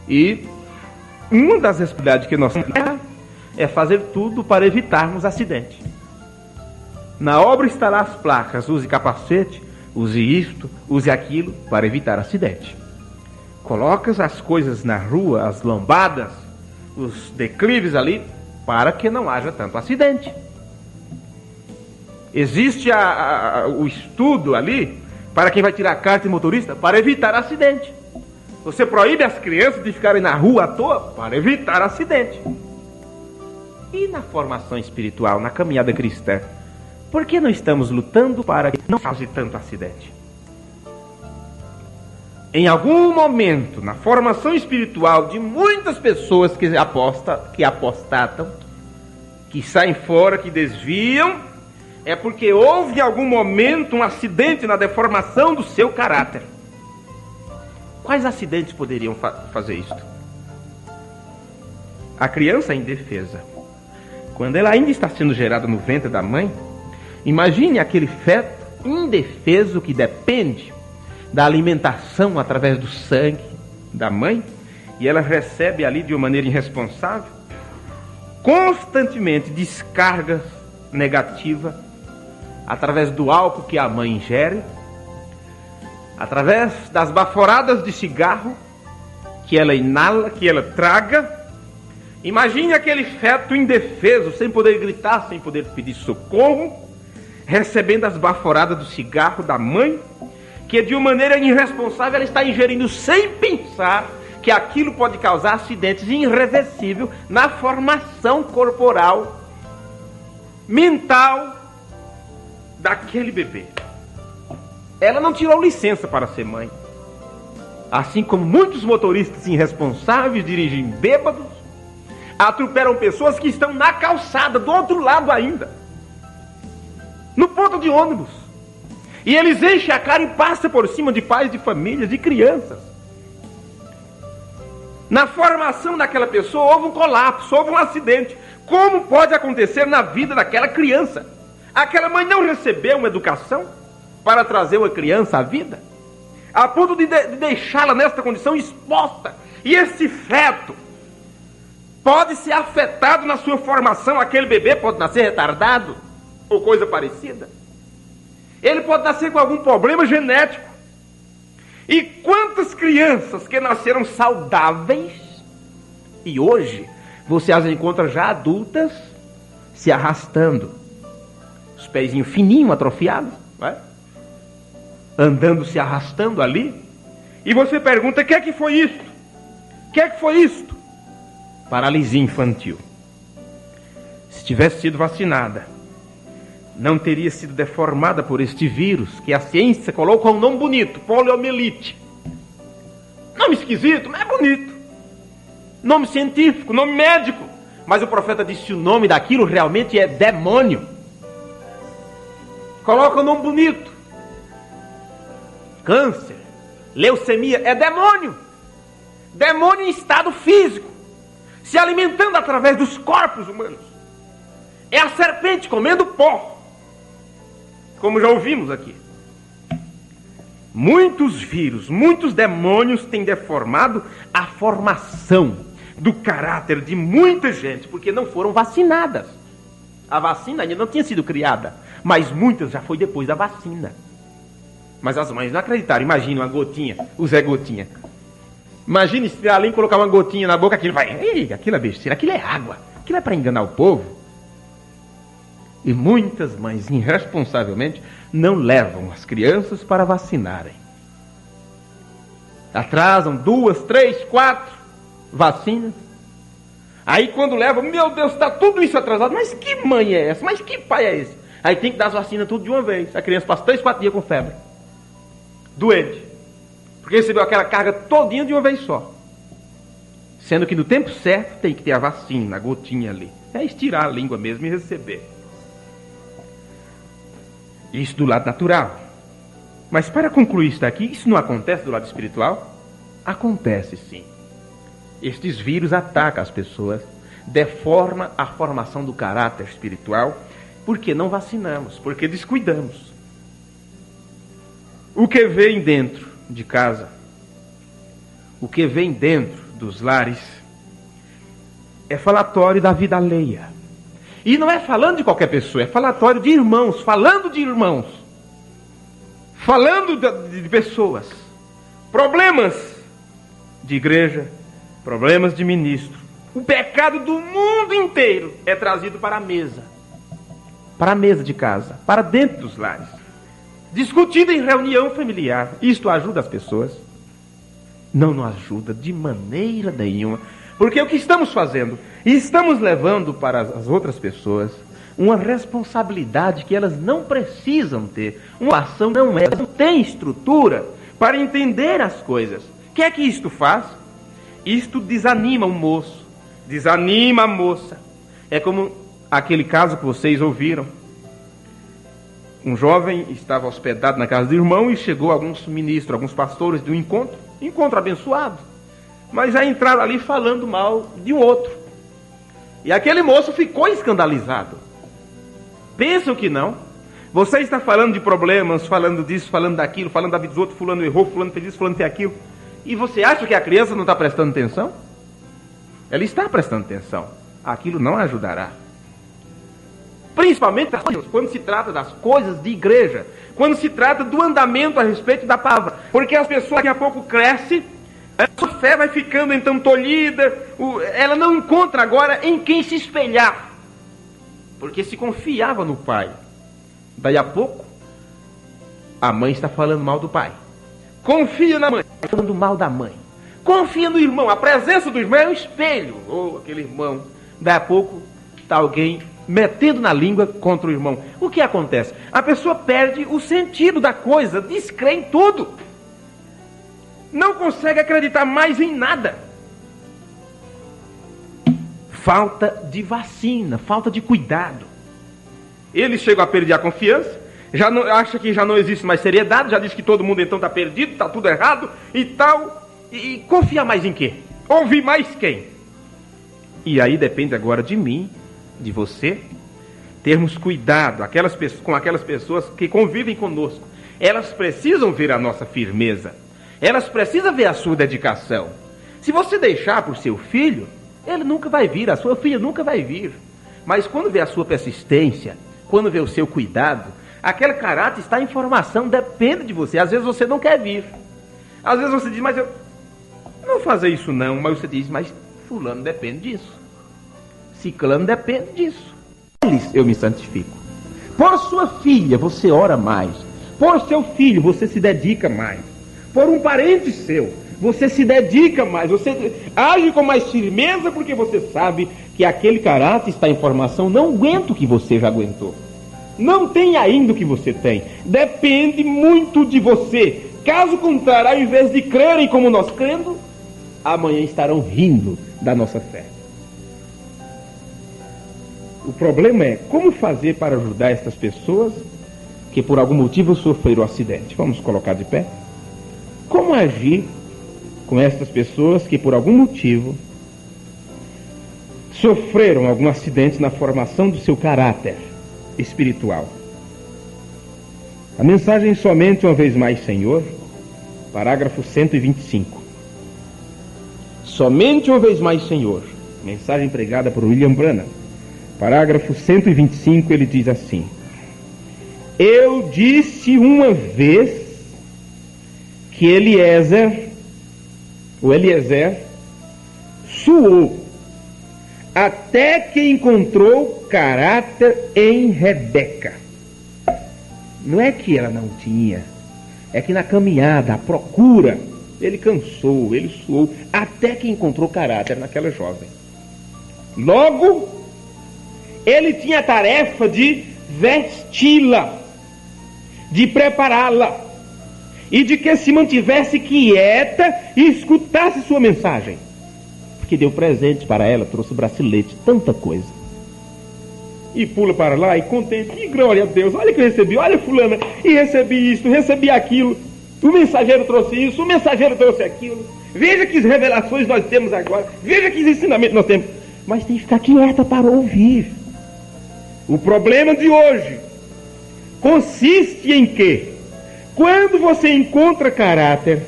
E uma das responsabilidades que nós temos é fazer tudo para evitarmos acidente. Na obra está lá as placas: use capacete, use isto, use aquilo, para evitar acidente. Colocas as coisas na rua, as lombadas, os declives ali, para que não haja tanto acidente. Existe o estudo ali, para quem vai tirar carta de motorista, para evitar acidente. Você proíbe as crianças de ficarem na rua à toa, para evitar acidente. E na formação espiritual, na caminhada cristã, por que não estamos lutando para que não haja tanto acidente? Em algum momento, na formação espiritual de muitas pessoas que apostatam, que saem fora, que desviam, é porque houve em algum momento um acidente na deformação do seu caráter. Quais acidentes poderiam fazer isto? A criança indefesa, quando ela ainda está sendo gerada no ventre da mãe, imagine aquele feto indefeso que depende da alimentação através do sangue da mãe, e ela recebe ali de uma maneira irresponsável constantemente descargas negativas através do álcool que a mãe ingere, através das baforadas de cigarro que ela inala, que ela traga. Imagine aquele feto indefeso, sem poder gritar, sem poder pedir socorro, recebendo as baforadas do cigarro da mãe, que de uma maneira irresponsável ela está ingerindo sem pensar que aquilo pode causar acidentes irreversíveis na formação corporal, mental daquele bebê. Ela não tirou licença para ser mãe. Assim como muitos motoristas irresponsáveis dirigem bêbados, atropelam pessoas que estão na calçada, do outro lado ainda, no ponto de ônibus. E eles enchem a cara e passam por cima de pais de famílias, de crianças. Na formação daquela pessoa houve um colapso, houve um acidente. Como pode acontecer na vida daquela criança? Aquela mãe não recebeu uma educação para trazer uma criança à vida, a ponto de deixá-la nesta condição exposta. E esse feto pode ser afetado na sua formação. Aquele bebê pode nascer retardado ou coisa parecida. Ele pode nascer com algum problema genético. E quantas crianças que nasceram saudáveis e hoje você as encontra já adultas se arrastando, os pezinhos fininhos, atrofiados, não é? Andando, se arrastando ali. E você pergunta: o que é que foi isto? O que é que foi isto? Paralisia infantil. Se tivesse sido vacinada, não teria sido deformada por este vírus, que a ciência coloca um nome bonito: poliomielite. Nome esquisito, mas é bonito. Nome científico, nome médico. Mas o profeta disse que o nome daquilo realmente é demônio. Coloca um nome bonito. Câncer, leucemia, é demônio. Demônio em estado físico, se alimentando através dos corpos humanos. É a serpente comendo pó, como já ouvimos aqui. Muitos vírus, muitos demônios têm deformado a formação do caráter de muita gente, porque não foram vacinadas. A vacina ainda não tinha sido criada, mas muitas já foi depois da vacina. Mas as mães não acreditaram. Imagina uma gotinha, o Zé Gotinha. Imagine estirar a língua e colocar uma gotinha na boca, aquilo vai... Ei, aquilo é besteira, aquilo é água. Aquilo é para enganar o povo. E muitas mães, irresponsavelmente, não levam as crianças para vacinarem. Atrasam 2, 3, 4 vacinas. Aí quando levam, meu Deus, está tudo isso atrasado. Mas que mãe é essa? Mas que pai é esse? Aí tem que dar as vacinas tudo de uma vez. A criança passa 3, 4 dias com febre. Doente. Porque recebeu aquela carga todinha de uma vez só. Sendo que no tempo certo tem que ter a vacina, a gotinha ali. É estirar a língua mesmo e receber. Isso do lado natural. Mas para concluir isso daqui, isso não acontece do lado espiritual? Acontece sim. Estes vírus atacam as pessoas, deforma a formação do caráter espiritual, porque não vacinamos, porque descuidamos. O que vem dentro de casa, o que vem dentro dos lares, é falatório da vida alheia. E não é falando de qualquer pessoa, é falatório de irmãos, falando de irmãos, falando de pessoas, problemas de igreja, problemas de ministro. O pecado do mundo inteiro é trazido para a mesa de casa, para dentro dos lares, discutido em reunião familiar. Isto ajuda as pessoas? Não ajuda de maneira nenhuma. Porque o que estamos fazendo? Estamos levando para as outras pessoas uma responsabilidade que elas não precisam ter. Uma ação não tem estrutura para entender as coisas. O que é que isto faz? Isto desanima o moço, desanima a moça. É como aquele caso que vocês ouviram. Um jovem estava hospedado na casa do irmão e chegou alguns ministros, alguns pastores de um encontro abençoado. Mas já entraram ali falando mal de um outro. E aquele moço ficou escandalizado. Pensam que não? Você está falando de problemas, falando disso, falando daquilo, falando da vida dos outros, fulano errou, fulano fez isso, fulano fez aquilo. E você acha que a criança não está prestando atenção? Ela está prestando atenção. Aquilo não ajudará. Principalmente quando se trata das coisas de igreja. Quando se trata do andamento a respeito da palavra. Porque as pessoas daqui a pouco crescem, a sua fé vai ficando então tolhida, ela não encontra agora em quem se espelhar. Porque se confiava no pai. Daí a pouco, a mãe está falando mal do pai. Confia na mãe, está falando mal da mãe. Confia no irmão, a presença do irmão é um espelho. Ou aquele irmão, daí a pouco está alguém metendo na língua contra o irmão. O que acontece? A pessoa perde o sentido da coisa, descrê em tudo. Não consegue acreditar mais em nada. Falta de vacina, falta de cuidado. Eles chegam a perder a confiança, já não, acha que já não existe mais seriedade, já diz que todo mundo então está perdido, está tudo errado e tal. E confia mais em quê? Ouvir mais quem? E aí depende agora de mim, de você, termos cuidado com aquelas pessoas que convivem conosco. Elas precisam ver a nossa firmeza. Elas precisam ver a sua dedicação. Se você deixar por seu filho, ele nunca vai vir, a sua filha nunca vai vir. Mas quando vê a sua persistência, quando vê o seu cuidado, aquele caráter está em formação, depende de você. Às vezes você não quer vir. Às vezes você diz, mas eu não vou fazer isso não. Mas você diz, mas fulano depende disso. Ciclano depende disso. Eu me santifico. Por sua filha você ora mais. Por seu filho você se dedica mais. Por um parente seu, você se dedica mais, você age com mais firmeza porque você sabe que aquele caráter está em formação, não aguenta o que você já aguentou. Não tem ainda o que você tem. Depende muito de você. Caso contrário, ao invés de crerem como nós cremos, amanhã estarão rindo da nossa fé. O problema é como fazer para ajudar estas pessoas que por algum motivo sofreram um acidente. Vamos colocar de pé? Como agir com estas pessoas que por algum motivo sofreram algum acidente na formação do seu caráter espiritual? A mensagem somente uma vez mais, Senhor, parágrafo 125. Somente uma vez mais, Senhor, mensagem pregada por William Branham, parágrafo 125, ele diz assim: eu disse uma vez que Eliezer o Eliezer, suou até que encontrou caráter em Rebeca. Não é que ela não tinha, é que na caminhada, a procura, ele cansou, ele suou, até que encontrou caráter naquela jovem. Logo, ele tinha a tarefa de vesti-la, de prepará-la, e de que se mantivesse quieta e escutasse sua mensagem. Porque deu presente para ela, trouxe bracelete, tanta coisa. E pula para lá e contente, e glória a Deus, olha que eu recebi, olha fulana, e recebi isto, recebi aquilo, o mensageiro trouxe isso, o mensageiro trouxe aquilo, veja que revelações nós temos agora, veja que ensinamentos nós temos, mas tem que ficar quieta para ouvir. O problema de hoje consiste em que, quando você encontra caráter,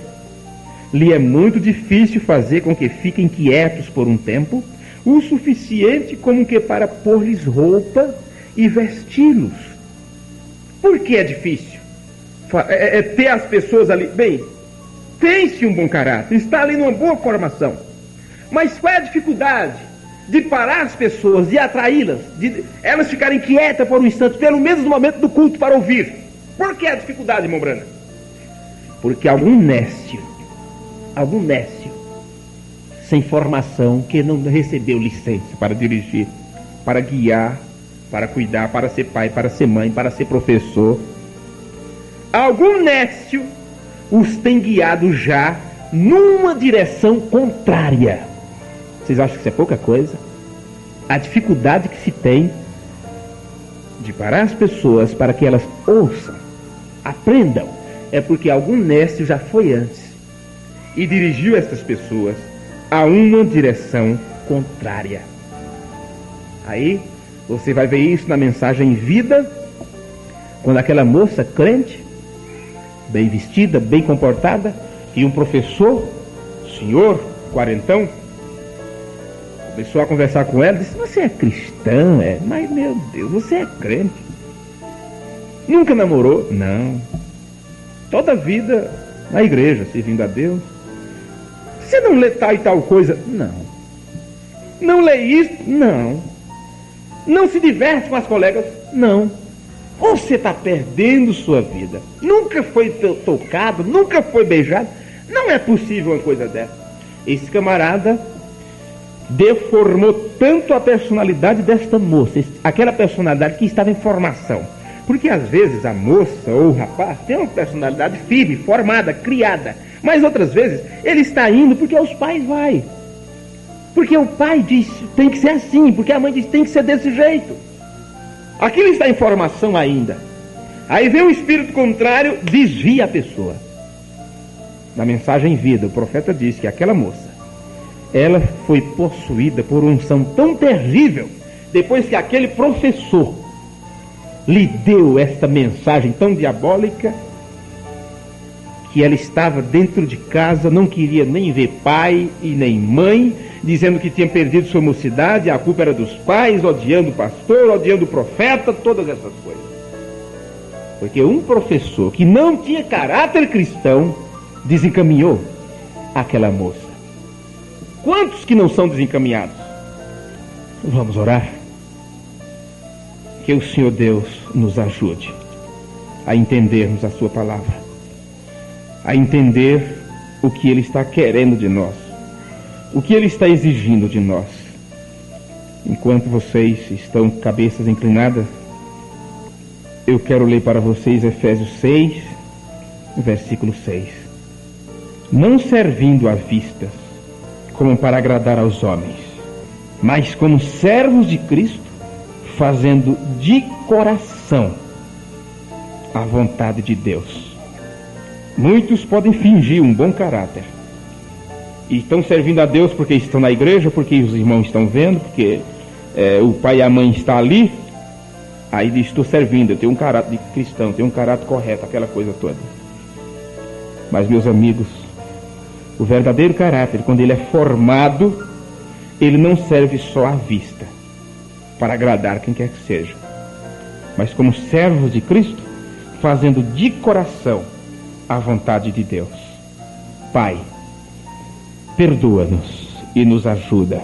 lhe é muito difícil fazer com que fiquem quietos por um tempo, o suficiente como que para pôr-lhes roupa e vesti-los. Por que é difícil? Ter as pessoas ali. Bem, tem-se um bom caráter, está ali numa boa formação. Mas qual é a dificuldade de parar as pessoas, de atraí-las, de elas ficarem quietas por um instante, pelo menos no momento do culto, para ouvir? Por que a dificuldade, irmão Brana? Porque algum nécio, sem formação, que não recebeu licença para dirigir, para guiar, para cuidar, para ser pai, para ser mãe, para ser professor, algum nécio os tem guiado já numa direção contrária. Vocês acham que isso é pouca coisa? A dificuldade que se tem de parar as pessoas para que elas ouçam, aprendam, é porque algum nécio já foi antes e dirigiu estas pessoas a uma direção contrária. Aí você vai ver isso na mensagem Vida, quando aquela moça crente, bem vestida, bem comportada, e um professor, senhor, quarentão, começou a conversar com ela, disse: você é cristão? Mas meu Deus, você é crente? Nunca namorou? Não. Toda a vida na igreja, servindo a Deus. Você não lê tal e tal coisa? Não. Não lê isso? Não. Não se diverte com as colegas? Não. Você está perdendo sua vida. Nunca foi tocado, nunca foi beijado. Não é possível uma coisa dessa. Esse camarada deformou tanto a personalidade desta moça, aquela personalidade que estava em formação. Porque às vezes a moça ou o rapaz tem uma personalidade firme, formada, criada. Mas outras vezes ele está indo porque os pais vão. Porque o pai diz tem que ser assim, porque a mãe diz tem que ser desse jeito. Aquilo está em formação ainda. Aí vem um espírito contrário, desvia a pessoa. Na mensagem Vida, o profeta diz que aquela moça, ela foi possuída por uma unção tão terrível, depois que aquele professor lhe deu esta mensagem tão diabólica, que ela estava dentro de casa, não queria nem ver pai e nem mãe, dizendo que tinha perdido sua mocidade, a culpa era dos pais, odiando o pastor, odiando o profeta, todas essas coisas. Porque um professor que não tinha caráter cristão desencaminhou aquela moça. Quantos que não são desencaminhados? Vamos orar? Que o Senhor Deus nos ajude a entendermos a sua palavra, a entender o que Ele está querendo de nós, o que Ele está exigindo de nós. Enquanto vocês estão com cabeças inclinadas, eu quero ler para vocês Efésios 6, versículo 6. Não servindo à vista, como para agradar aos homens, mas como servos de Cristo, fazendo de coração a vontade de Deus. Muitos podem fingir um bom caráter e estão servindo a Deus porque estão na igreja, porque os irmãos estão vendo, porque o pai e a mãe estão ali. Aí diz: estou servindo, eu tenho um caráter de cristão, tenho um caráter correto, aquela coisa toda. Mas, meus amigos, o verdadeiro caráter, quando ele é formado, ele não serve só à vista, para agradar quem quer que seja, mas como servos de Cristo, fazendo de coração a vontade de Deus. Pai, perdoa-nos e nos ajuda.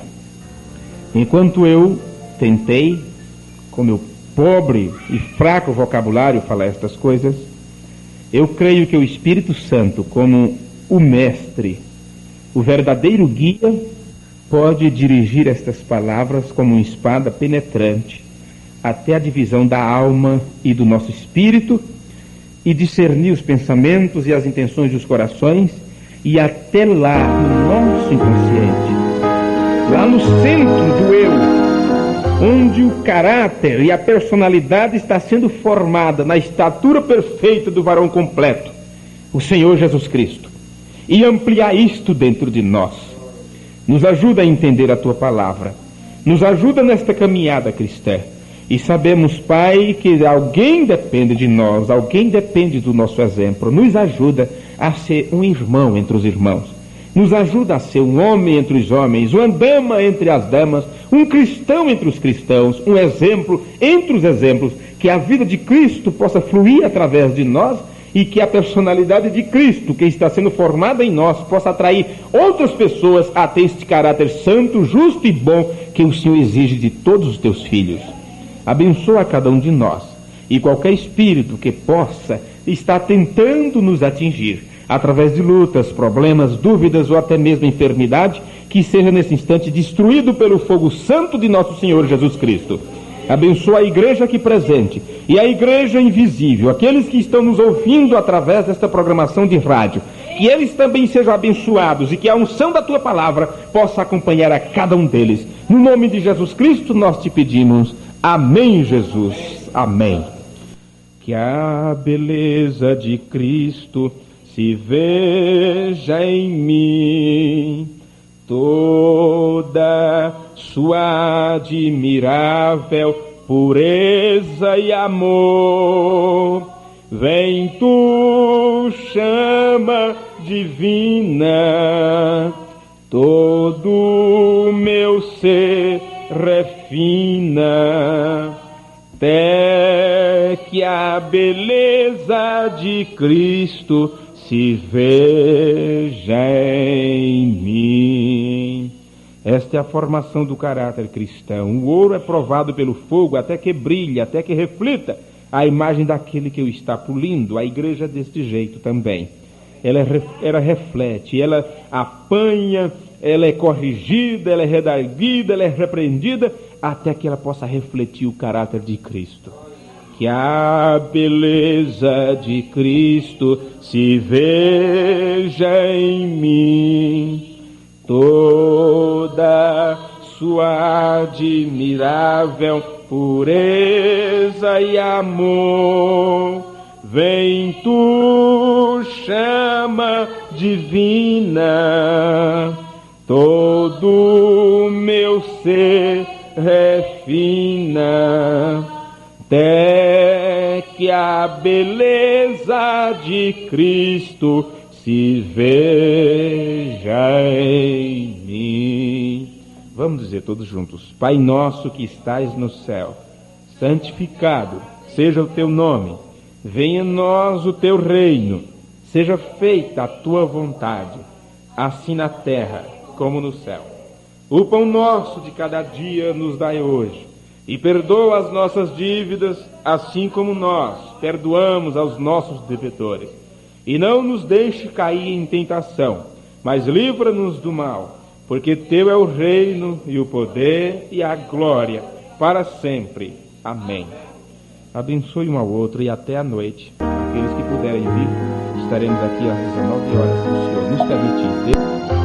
Enquanto eu tentei, com meu pobre e fraco vocabulário, falar estas coisas, eu creio que o Espírito Santo, como o mestre, o verdadeiro guia, pode dirigir estas palavras como uma espada penetrante até a divisão da alma e do nosso espírito e discernir os pensamentos e as intenções dos corações e até lá no nosso inconsciente, lá no centro do eu, onde o caráter e a personalidade está sendo formada na estatura perfeita do varão completo, o Senhor Jesus Cristo, e ampliar isto dentro de nós. Nos ajuda a entender a Tua palavra, nos ajuda nesta caminhada cristã, e sabemos, Pai, que alguém depende de nós, alguém depende do nosso exemplo. Nos ajuda a ser um irmão entre os irmãos, nos ajuda a ser um homem entre os homens, uma dama entre as damas, um cristão entre os cristãos, um exemplo entre os exemplos, que a vida de Cristo possa fluir através de nós e que a personalidade de Cristo, que está sendo formada em nós, possa atrair outras pessoas a ter este caráter santo, justo e bom que o Senhor exige de todos os teus filhos. Abençoa cada um de nós e qualquer espírito que possa estar tentando nos atingir através de lutas, problemas, dúvidas ou até mesmo enfermidade, que seja nesse instante destruído pelo fogo santo de nosso Senhor Jesus Cristo. Abençoa a igreja aqui presente e a igreja invisível, aqueles que estão nos ouvindo através desta programação de rádio, que eles também sejam abençoados e que a unção da Tua palavra possa acompanhar a cada um deles. No nome de Jesus Cristo nós te pedimos. Amém, Jesus. Amém. Que a beleza de Cristo se veja em mim, toda sua admirável pureza e amor. Vem tu, chama divina, todo meu ser refina, até que a beleza de Cristo se veja em mim. Esta é a formação do caráter cristão. O ouro é provado pelo fogo até que brilhe, até que reflita a imagem daquele que o está polindo. A igreja é deste jeito também. Ela reflete, ela apanha, ela é corrigida, ela é redarguida, ela é repreendida, até que ela possa refletir o caráter de Cristo. Que a beleza de Cristo se veja em mim, toda sua admirável pureza e amor. Vem tu, chama divina, todo meu ser refina, até que a beleza de Cristo se veja em mim. Vamos dizer todos juntos: Pai nosso que estais no céu, santificado seja o teu nome. Venha a nós o teu reino, seja feita a tua vontade, assim na terra como no céu. O pão nosso de cada dia nos dai hoje, e perdoa as nossas dívidas, assim como nós perdoamos aos nossos devedores. E não nos deixe cair em tentação, mas livra-nos do mal, porque teu é o reino e o poder e a glória para sempre. Amém. Abençoe um ao outro e até a noite. Aqueles que puderem vir, estaremos aqui às 19 horas, se o Senhor nos permitir.